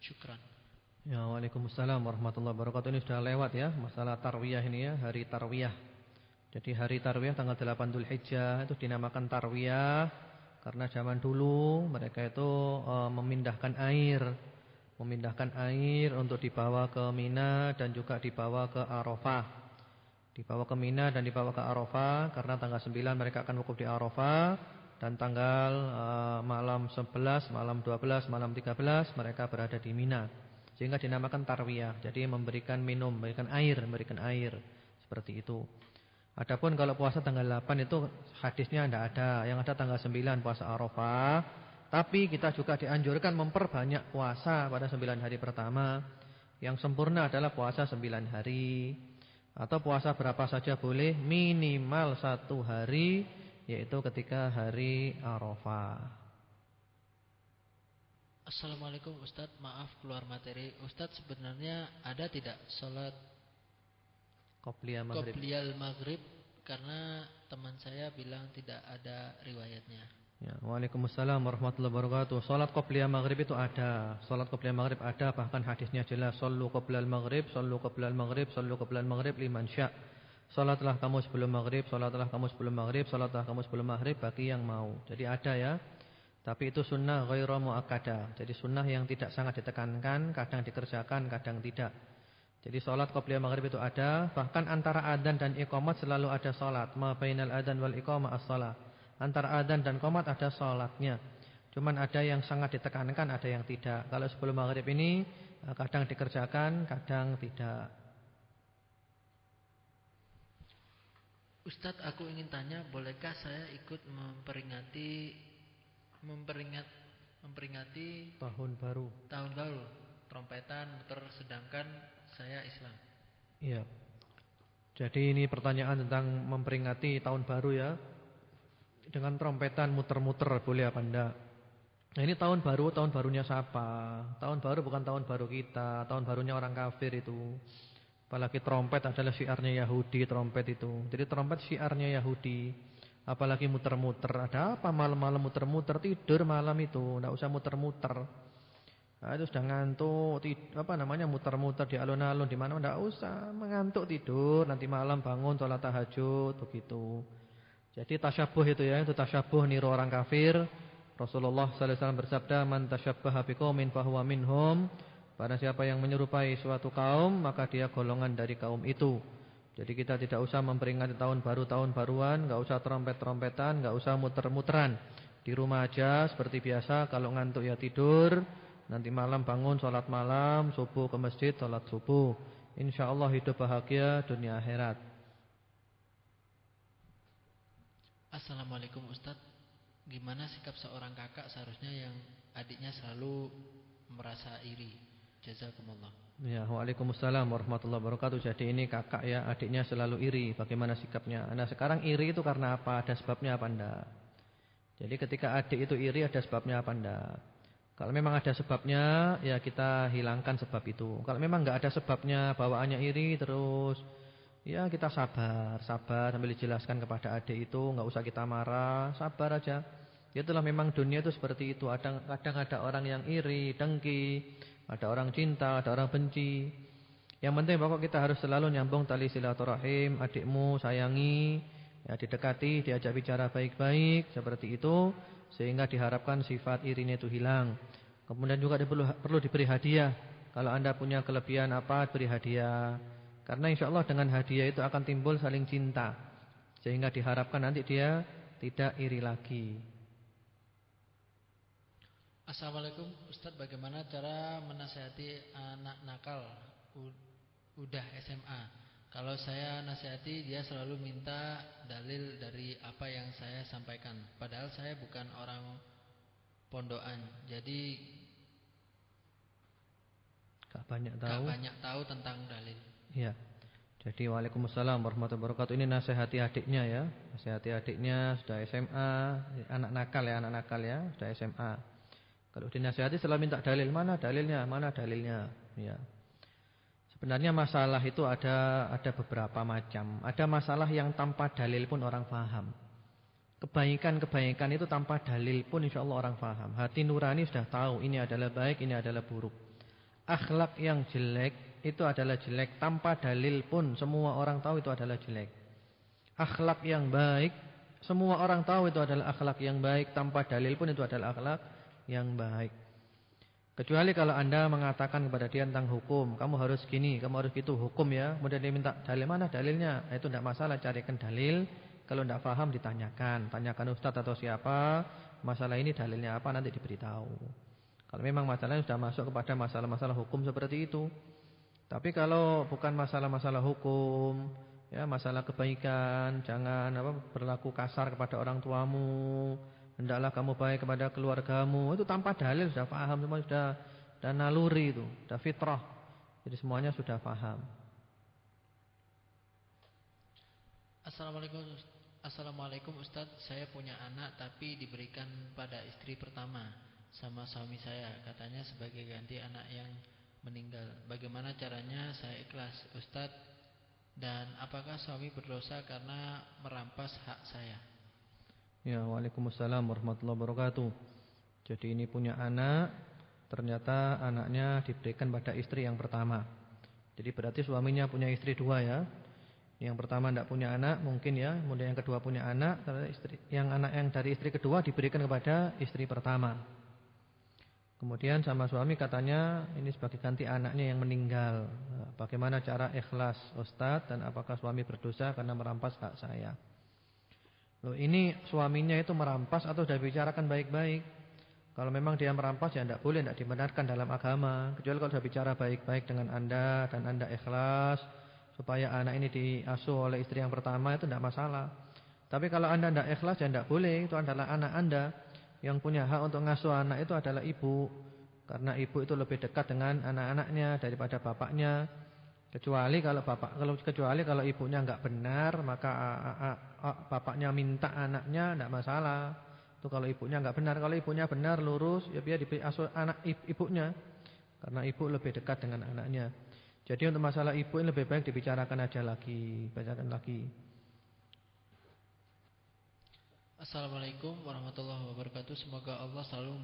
Syukran. Ya, waalaikumsalam warahmatullahi wabarakatuh. Ini sudah lewat ya, masalah tarwiyah ini ya, hari tarwiyah. Jadi hari tarwiyah tanggal 8 Zulhijjah itu dinamakan tarwiyah karena zaman dulu mereka itu memindahkan air untuk dibawa ke Mina dan juga dibawa ke Arafah. Dibawa ke Mina dan dibawa ke Arafah karena tanggal 9 mereka akan wukuf di Arafah, dan tanggal malam 11, malam 12, malam 13 mereka berada di Mina. Sehingga dinamakan tarwiyah. Jadi memberikan air seperti itu. Adapun kalau puasa tanggal 8 itu hadisnya tidak ada. Yang ada tanggal 9 puasa Arafah. Tapi kita juga dianjurkan memperbanyak puasa pada 9 hari pertama. Yang sempurna adalah puasa 9 hari. Atau puasa berapa saja boleh, minimal 1 hari, yaitu ketika hari Arafah. Assalamualaikum Ustadz, maaf keluar materi. Ustadz, sebenarnya ada tidak sholat qobliyal maghrib? Karena teman saya bilang tidak ada riwayatnya. Ya, Waalaikumsalam warahmatullahi wabarakatuh. Salat qobliyah maghrib itu ada. Salat qobliyah maghrib ada, bahkan hadisnya jelas. Shallu qoblal maghrib, shallu qoblal maghrib, shallu qoblal maghrib liman sya'. Salatlah kamu sebelum maghrib, salatlah kamu sebelum maghrib, salatlah kamu sebelum maghrib bagi yang mau. Jadi ada ya. Tapi itu sunnah ghairu muakkadah. Jadi sunnah yang tidak sangat ditekankan, kadang dikerjakan, kadang tidak. Jadi salat qobliyah maghrib itu ada. Bahkan antara adzan dan iqamat selalu ada salat. Ma bainal adzan wal iqamah as-shalah. Antara adzan dan qomat ada salatnya. Cuman ada yang sangat ditekankan, ada yang tidak. Kalau sebelum maghrib ini kadang dikerjakan, kadang tidak. Ustadz, aku ingin tanya, bolehkah saya ikut memperingati Tahun baru, trompetan, muter, sedangkan saya Islam? Iya. Jadi ini pertanyaan tentang memperingati tahun baru ya. Dengan trompetan muter-muter boleh apa enggak? Nah ini tahun baru, tahun barunya siapa? Tahun baru bukan tahun baru kita, tahun barunya orang kafir itu. Apalagi trompet adalah syiarnya Yahudi, trompet itu. Jadi trompet syiarnya Yahudi. Apalagi muter-muter. Ada apa malam-malam muter-muter? Tidur malam itu, enggak usah muter-muter. Nah, itu sudah ngantuk, muter-muter di alun-alun di mana enggak usah, mengantuk tidur, nanti malam bangun sholat tahajud begitu. Jadi tasyabuh itu ya, itu tasyabuh niru orang kafir. Rasulullah sallallahu alaihi wasallam bersabda, "Man tasyabbaha biqaumin fahuwa minhum." Barang siapa yang menyerupai suatu kaum, maka dia golongan dari kaum itu. Jadi kita tidak usah memperingati tahun baru, tahun baruan, enggak usah trompet-trompetan, enggak usah muter-muteran. Di rumah aja seperti biasa, kalau ngantuk ya tidur, nanti malam bangun salat malam, subuh ke masjid salat subuh. Insyaallah hidup bahagia dunia akhirat. Assalamualaikum Ustadz, gimana sikap seorang kakak seharusnya yang adiknya selalu merasa iri? Jazakumullah. Ya, Waalaikumsalam warahmatullahi wabarakatuh. Jadi ini kakak ya, adiknya selalu iri. Bagaimana sikapnya? Nah sekarang iri itu karena apa? Ada sebabnya apa enggak? Jadi ketika adik itu iri ada sebabnya apa enggak? Kalau memang ada sebabnya, ya kita hilangkan sebab itu. Kalau memang enggak ada sebabnya, bawaannya iri terus, ya kita sabar sambil dijelaskan kepada adik itu, enggak usah kita marah, sabar aja. Itulah memang dunia itu seperti itu. Kadang ada orang yang iri, dengki, ada orang cinta, ada orang benci. Yang penting pokok kita harus selalu nyambung tali silaturahim, adikmu sayangi, ya didekati, diajak bicara baik-baik seperti itu sehingga diharapkan sifat irinya itu hilang. Kemudian juga perlu diberi hadiah. Kalau Anda punya kelebihan apa, beri hadiah. Karena insya Allah dengan hadiah itu akan timbul saling cinta. Sehingga diharapkan nanti dia tidak iri lagi. Assalamualaikum Ustadz, bagaimana cara menasihati anak nakal udah SMA? Kalau saya nasihati, dia selalu minta dalil dari apa yang saya sampaikan. Padahal saya bukan orang pondokan, jadi gak banyak tahu tentang dalil. Ya. Jadi waalaikumsalam warahmatullahi wabarakatuh. Ini nasihati adiknya ya. Nasihati adiknya sudah SMA, anak nakal ya, sudah SMA. Kalau dinasihati selalu minta dalil, mana dalilnya? Ya. Sebenarnya masalah itu ada beberapa macam. Ada masalah yang tanpa dalil pun orang paham. Kebaikan itu tanpa dalil pun insya Allah orang paham. Hati nurani sudah tahu ini adalah baik, ini adalah buruk. Akhlak yang jelek itu adalah jelek tanpa dalil pun semua orang tahu itu adalah jelek. Akhlak yang baik semua orang tahu itu adalah akhlak yang baik, tanpa dalil pun itu adalah akhlak yang baik. Kecuali kalau Anda mengatakan kepada dia tentang hukum, kamu harus gini, kamu harus gitu, hukum ya. Kemudian dia minta dalil, mana dalilnya? Nah, itu tidak masalah, carikan dalil. Kalau tidak paham tanyakan ustaz atau siapa, masalah ini dalilnya apa, nanti diberitahu. Kalau memang masalahnya sudah masuk kepada masalah-masalah hukum seperti itu. Tapi kalau bukan masalah-masalah hukum, ya masalah kebaikan, jangan berlaku kasar kepada orang tuamu. Hendaklah kamu baik kepada keluargamu. Itu tanpa dalil sudah paham, semua sudah naluri itu, sudah fitrah. Jadi semuanya sudah paham. Assalamualaikum Ustadz, saya punya anak tapi diberikan pada istri pertama. sama suami saya, katanya sebagai ganti anak yang meninggal. Bagaimana caranya saya ikhlas, Ustadz? Dan apakah suami berdosa karena merampas hak saya? Ya, waalaikumsalam warahmatullahi wabarakatuh. Jadi ini punya anak, ternyata anaknya diberikan pada istri yang pertama. Jadi berarti suaminya punya istri dua ya. Yang pertama tidak punya anak mungkin ya, kemudian yang kedua punya anak, anak yang dari istri kedua diberikan kepada istri pertama. Kemudian sama suami katanya ini sebagai ganti anaknya yang meninggal. Bagaimana cara ikhlas, Ustadz? Dan apakah suami berdosa karena merampas hak saya? Loh, ini suaminya itu merampas atau sudah bicarakan baik-baik? Kalau memang dia merampas ya tidak boleh, tidak dibenarkan dalam agama. Kecuali kalau sudah bicara baik-baik dengan Anda dan Anda ikhlas supaya anak ini diasuh oleh istri yang pertama, itu tidak masalah. Tapi kalau Anda tidak ikhlas ya tidak boleh. Itu adalah anak Anda. Yang punya hak untuk mengasuh anak itu adalah ibu. Karena ibu itu lebih dekat dengan anak-anaknya daripada bapaknya. Kecuali kalau ibunya enggak benar, maka bapaknya minta anaknya, tidak masalah. Itu kalau ibunya enggak benar. Kalau ibunya benar, lurus, ya biar diasuh anak ibunya. Karena ibu lebih dekat dengan anaknya. Jadi untuk masalah ibu ini lebih baik dibicarakan aja lagi, bacakan lagi. Assalamualaikum warahmatullahi wabarakatuh. Semoga Allah selalu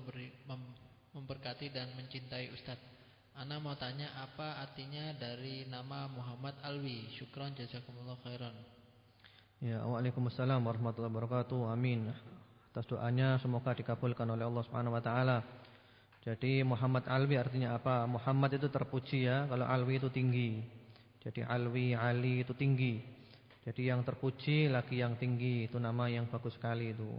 memberkati dan mencintai Ustadz. Ana mau tanya apa artinya dari nama Muhammad Alwi. Syukran jazakumullah khairan. Ya, waalaikumsalam warahmatullahi wabarakatuh. Amin. Atas doanya semoga dikabulkan oleh Allah Subhanahu wa taala. Jadi Muhammad Alwi artinya apa? Muhammad itu terpuji ya, kalau Alwi itu tinggi. Jadi Alwi, Ali itu tinggi. Jadi yang terpuji lagi yang tinggi, itu nama yang bagus sekali itu.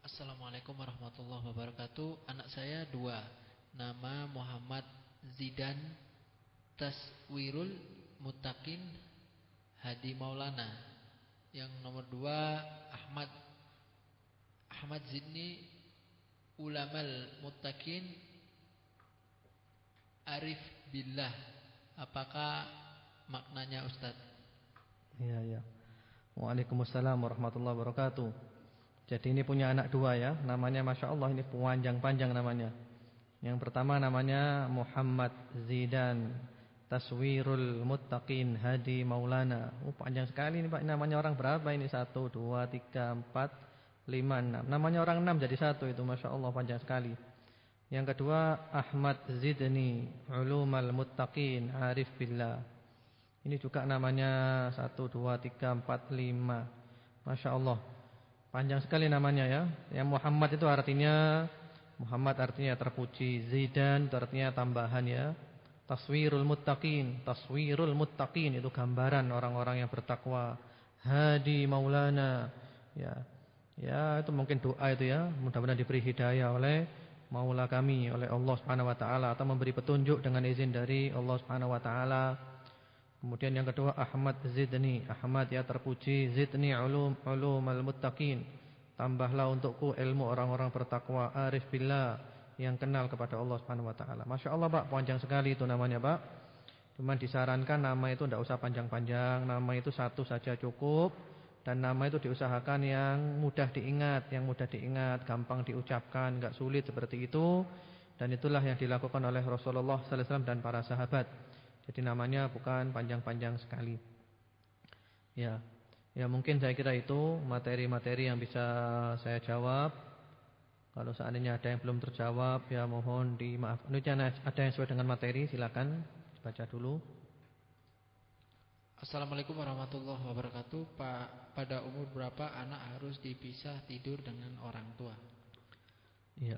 Assalamualaikum warahmatullahi wabarakatuh. Anak saya 2. Nama Muhammad Zidan Taswirul Mutakin Hadi Maulana. Yang nomor 2 Ahmad Zidni Ulamal Muttaqin Arif Billah. Apakah maknanya Ustaz? Iya. Waalaikumsalam warahmatullahi wabarakatuh. Jadi ini punya anak 2 ya. Namanya Masya Allah ini panjang namanya. Yang pertama namanya Muhammad Zidan Taswirul Muttaqin Hadi Maulana. Panjang sekali ini Pak. Namanya orang berapa ini? 1, 2, 3, 4 5, 6. Namanya orang 6 jadi 1 itu, Masya Allah panjang sekali. Yang kedua Ahmad Zidni Ulumal Muttaqin Arif Billah. Ini juga namanya 1, 2, 3, 4, 5. Masya Allah panjang sekali namanya ya. Yang Muhammad itu Muhammad artinya terpuji. Zidan itu artinya tambahan ya. Taswirul Muttaqin itu gambaran orang-orang yang bertakwa. Hadi Maulana ya itu mungkin doa itu ya. Mudah-mudahan diberi hidayah oleh Maula kami, oleh Allah Subhanahu wa taala, atau memberi petunjuk dengan izin dari Allah Subhanahu wa taala. Kemudian yang kedua Ahmad Zidni. Ahmad ya terpuji, Zidni ulumal muttaqin. Tambahlah untukku ilmu orang-orang bertakwa, arif billah, yang kenal kepada Allah Subhanahu wa taala. Masya Allah Pak, panjang sekali itu namanya Pak. Cuman disarankan nama itu tidak usah panjang-panjang. Nama itu 1 saja cukup. Dan nama itu diusahakan yang mudah diingat, gampang diucapkan, enggak sulit seperti itu. Dan itulah yang dilakukan oleh Rasulullah sallallahu alaihi wasallam dan para sahabat. Jadi namanya bukan panjang-panjang sekali. Ya mungkin saya kira itu materi-materi yang bisa saya jawab. Kalau seandainya ada yang belum terjawab ya mohon dimaafkan. Ada yang sesuai dengan materi silakan baca dulu. Assalamualaikum warahmatullahi wabarakatuh. Pak, pada umur berapa anak harus dipisah tidur dengan orang tua? Iya.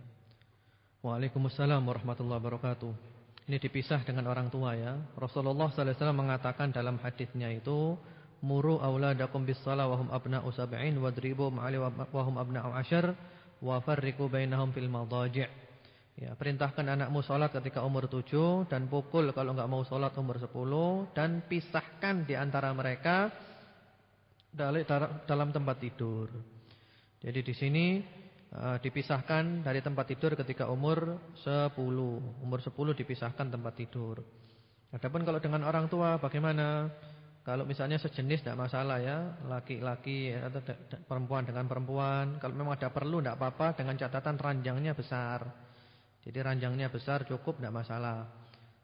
Waalaikumsalam warahmatullahi wabarakatuh. Ini dipisah dengan orang tua ya. Rasulullah sallallahu alaihi wasallam mengatakan dalam hadisnya itu, muru auladakum bis-shalah wa hum abna'u sab'in wadribuhum 'alaiha wa hum abna'u 'ashar wa farriqu bainahum fil madaji'. Ya, perintahkan anakmu sholat ketika umur 7 dan pukul kalau enggak mau sholat umur 10 dan pisahkan di antara mereka dalam tempat tidur. Jadi di sini dipisahkan dari tempat tidur ketika umur 10. Umur 10 dipisahkan tempat tidur. Adapun kalau dengan orang tua bagaimana? Kalau misalnya sejenis tidak masalah ya, laki-laki atau perempuan dengan perempuan. Kalau memang ada perlu tidak apa-apa, dengan catatan ranjangnya besar. Jadi ranjangnya besar cukup tidak masalah.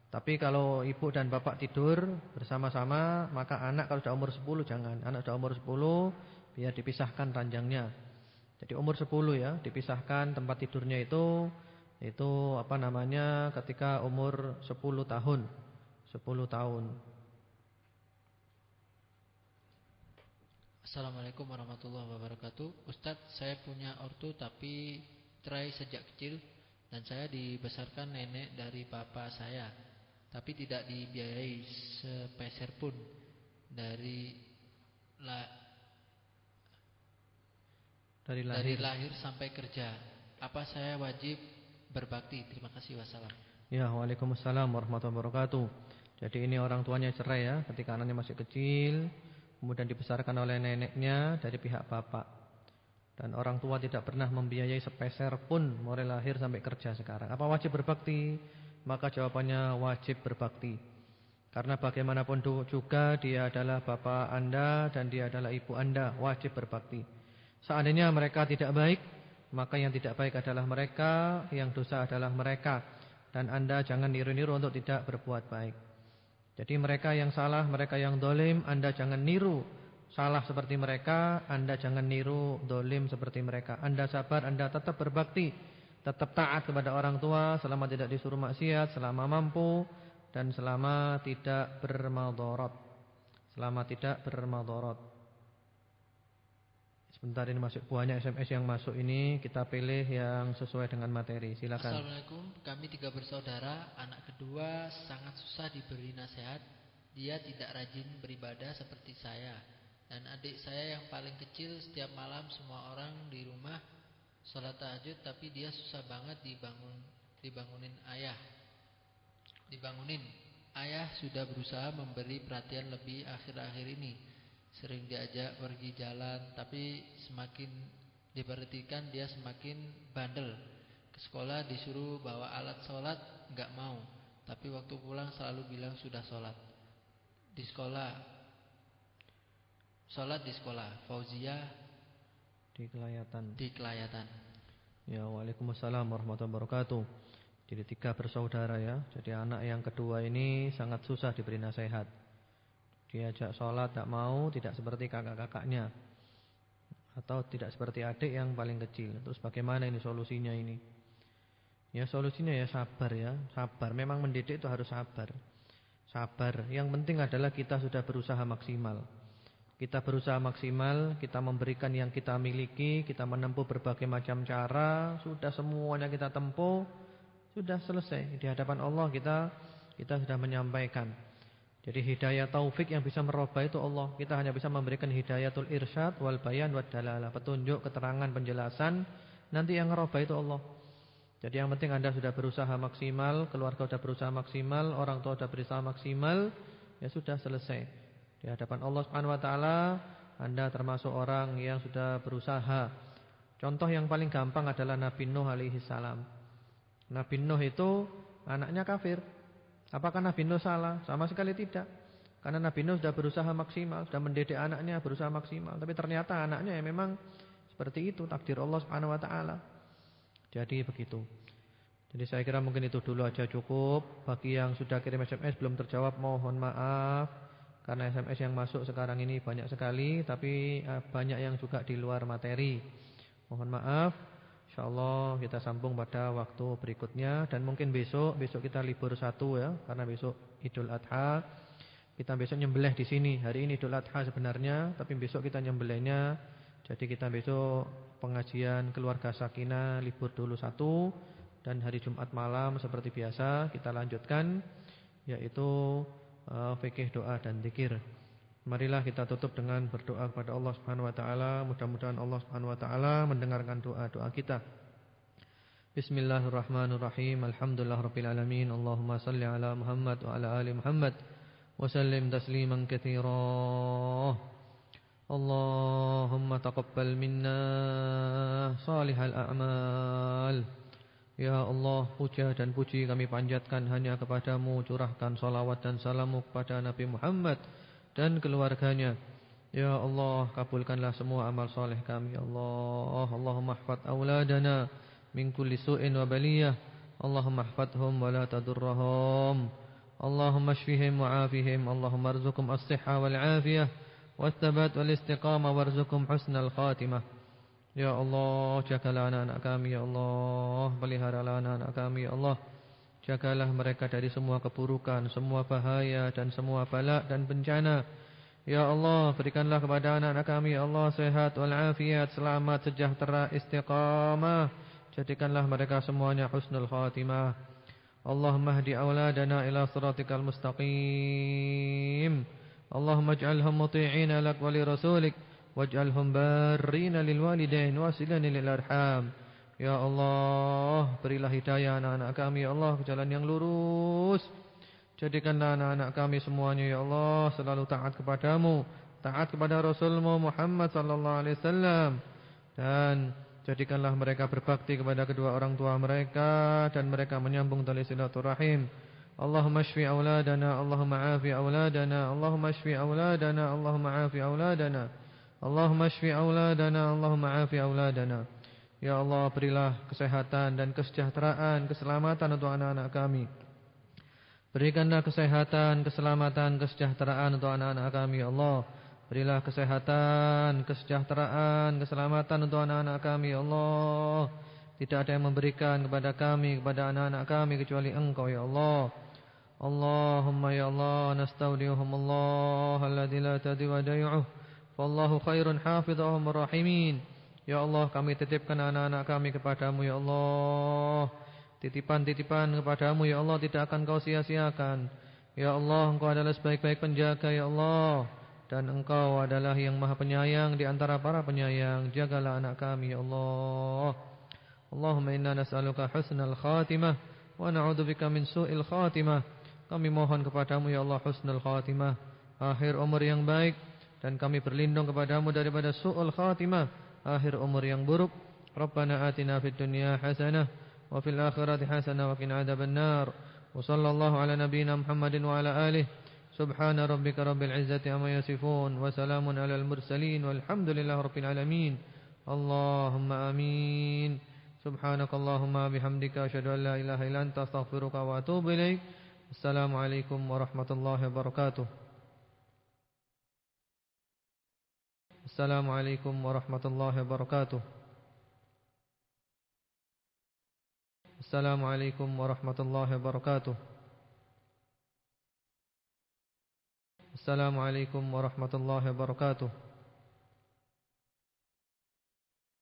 Tapi kalau ibu dan bapak tidur bersama-sama, maka anak kalau sudah umur 10 jangan. Anak sudah umur 10 biar dipisahkan ranjangnya. Jadi umur 10 ya, dipisahkan tempat tidurnya itu ketika umur 10 tahun. 10 tahun. Assalamualaikum warahmatullahi wabarakatuh. Ustadz, saya punya ortu tapi cerai sejak kecil dan saya dibesarkan nenek dari papa saya, tapi tidak dibiayai sepeser pun dari lahir sampai kerja. Apa saya wajib berbakti? Terima kasih, wassalam. Ya, waalaikumsalam warahmatullahi wabarakatuh. Jadi ini orang tuanya cerai ya, ketika anaknya masih kecil, kemudian dibesarkan oleh neneknya dari pihak bapak. Dan orang tua tidak pernah membiayai sepeser pun mulai lahir sampai kerja sekarang. Apa wajib berbakti? Maka jawabannya wajib berbakti. Karena bagaimanapun juga dia adalah bapak Anda dan dia adalah ibu Anda, wajib berbakti. Seandainya mereka tidak baik, maka yang tidak baik adalah mereka, yang dosa adalah mereka. Dan Anda jangan niru-niru untuk tidak berbuat baik. Jadi mereka yang salah, mereka yang dolim, Anda jangan niru salah seperti mereka, Anda jangan niru dolim seperti mereka. Anda sabar, Anda tetap berbakti, tetap taat kepada orang tua selama tidak disuruh maksiat, selama mampu, dan selama tidak bermadharat. Sebentar, ini masuk banyak SMS yang masuk ini, kita pilih yang sesuai dengan materi. Silakan. Assalamualaikum, kami 3 bersaudara. Anak kedua sangat susah diberi nasihat. Dia tidak rajin beribadah seperti saya. Dan adik saya yang paling kecil, setiap malam semua orang di rumah sholat tahajud, tapi dia susah banget dibangunin ayah. Ayah sudah berusaha memberi perhatian lebih akhir-akhir ini. Sering diajak pergi jalan, tapi semakin diperhatikan dia semakin bandel. Ke sekolah disuruh bawa alat sholat, enggak mau. Tapi waktu pulang selalu bilang sudah sholat. Sholat di sekolah. Fauzia di Kelayatan. Ya, waalaikumsalam warahmatullahi wabarakatuh. Jadi 3 bersaudara ya. Jadi anak yang kedua ini sangat susah diberi nasihat. Diajak sholat tak mau, tidak seperti kakak-kakaknya, atau tidak seperti adik yang paling kecil. Terus bagaimana ini solusinya ini? Ya solusinya ya sabar ya. Sabar, memang mendidik itu harus sabar. Sabar, yang penting adalah kita sudah berusaha maksimal. Kita berusaha maksimal, kita memberikan yang kita miliki, kita menempuh berbagai macam cara, sudah semuanya kita tempuh, sudah selesai. Di hadapan Allah kita sudah menyampaikan. Jadi hidayah taufik yang bisa merubah itu Allah. Kita hanya bisa memberikan hidayatul irsyad wal bayan wad dalalah, petunjuk, keterangan, penjelasan. Nanti yang merubah itu Allah. Jadi yang penting Anda sudah berusaha maksimal, keluarga sudah berusaha maksimal, orang tua sudah berusaha maksimal, ya sudah selesai. Di hadapan Allah Subhanahu wa taala Anda termasuk orang yang sudah berusaha. Contoh yang paling gampang adalah Nabi Nuh alaihi salam. Nabi Nuh itu anaknya kafir. Apakah Nabi Nuh salah? Sama sekali tidak. Karena Nabi Nuh sudah berusaha maksimal, sudah mendidik anaknya berusaha maksimal. Tapi ternyata anaknya yang memang seperti itu, takdir Allah Subhanahu wa taala. Jadi begitu. Jadi saya kira mungkin itu dulu aja cukup. Bagi yang sudah kirim SMS belum terjawab, mohon maaf. Karena SMS yang masuk sekarang ini banyak sekali, tapi banyak yang juga di luar materi. Mohon maaf. InsyaAllah kita sambung pada waktu berikutnya. Dan mungkin besok kita libur 1 ya, karena besok Idul Adha. Kita besok nyembelih di sini. Hari ini Idul Adha sebenarnya, tapi besok kita nyembelihnya. Jadi kita besok pengajian keluarga Sakinah libur dulu 1. Dan hari Jumat malam seperti biasa kita lanjutkan, yaitu fikih, doa dan zikir. Marilah kita tutup dengan berdoa kepada Allah Subhanahu wa taala. Mudah-mudahan Allah Subhanahu wa taala mendengarkan doa-doa kita. Bismillahirrahmanirrahim. Alhamdulillahirabbil alamin. Allahumma shalli ala Muhammad wa ala ali Muhammad wa sallim tasliman katsira. Allahumma taqabbal minna salihal a'mal. Ya Allah, puja dan puji kami panjatkan hanya kepadamu. Curahkan salawat dan salammu kepada Nabi Muhammad dan keluarganya. Ya Allah, kabulkanlah semua amal soleh kami, ya Allah. Allahumma ihfad auladana min kulli su'in wa baliyah. Allahumma ihfadhum wa la tadurrahum. Allahumma shfihim wa afihim. Allahumma arzuqhum as-sihha wal afiyah was-thabat wal istiqamah warzuqhum husnal khatimah. Ya Allah, jagalah anak-anak kami, ya Allah. Peliharalah anak-anak kami, ya Allah. Jagalah mereka dari semua keburukan, semua bahaya dan semua bala dan bencana. Ya Allah, berikanlah kepada anak-anak kami, ya Allah, sehat walafiat, selamat, sejahtera, istiqamah. Jadikanlah mereka semuanya husnul khatimah. Allahumma hdi auladana ila siratikal mustaqim. Allahumma ij'alhum muti'ina lak wa li rasulik, waj'alhum barrina lil walidain wasilina lil arham. Ya Allah, berilah hidayah anak-anak kami, ya Allah, ke jalan yang lurus. Jadikanlah anak-anak kami semuanya, ya Allah, selalu taat kepadamu, taat kepada Rasulmu Muhammad sallallahu alaihi wasallam. Dan jadikanlah mereka berbakti kepada kedua orang tua mereka, dan mereka menyambung tali silaturahim. Allahumma shfi auladana, Allahumma afi auladana, Allahumma shfi auladana, Allahumma afi auladana, Allahumma shfi auladana, Allahumma afi auladana. Ya Allah, berilah kesehatan dan kesejahteraan, keselamatan untuk anak-anak kami. Berikanlah kesehatan, keselamatan, kesejahteraan untuk anak-anak kami, ya Allah. Berilah kesehatan, kesejahteraan, keselamatan untuk anak-anak kami, ya Allah. Tidak ada yang memberikan kepada kami, kepada anak-anak kami kecuali Engkau, ya Allah. Allahumma ya Allah, nastaudiuhum Allah alladzi la tadhi'u wadai'uh, wallahu khairun hafidhahum rahimin. Ya Allah, kami titipkan anak-anak kami kepadamu, ya Allah. Titipan-titipan kepadamu, ya Allah, tidak akan kau sia-siakan. Ya Allah, Engkau adalah sebaik-baik penjaga, ya Allah. Dan Engkau adalah yang maha penyayang di antara para penyayang. Jagalah anak kami, ya Allah. Allahumma inna nas'aluka husnal khatimah wa na'udzubika min su'il khatimah. Kami mohon kepadamu, ya Allah, husnul khatimah, akhir umur yang baik. Dan kami berlindung kepadamu daripada su'ul khatimah, akhir umur yang buruk. Rabbana atina fid dunya hasanah wa fil akhirati hasanah wa qina adzabannar. Wa sallallahu ala nabiyyina Muhammadin wa ala alihi. Subhana rabbika rabbil izzati amma yasifun wa salamun alal mursalin walhamdulillahi rabbil alamin. Allahumma amin. Subhanakallahumma bihamdika asyhadu an la ilaha illa anta astaghfiruka wa atubu ilaik. Assalamualaikum warahmatullahi wabarakatuh. Assalamualaikum warahmatullahi wabarakatuh. Assalamualaikum warahmatullahi wabarakatuh. Assalamualaikum warahmatullahi wabarakatuh.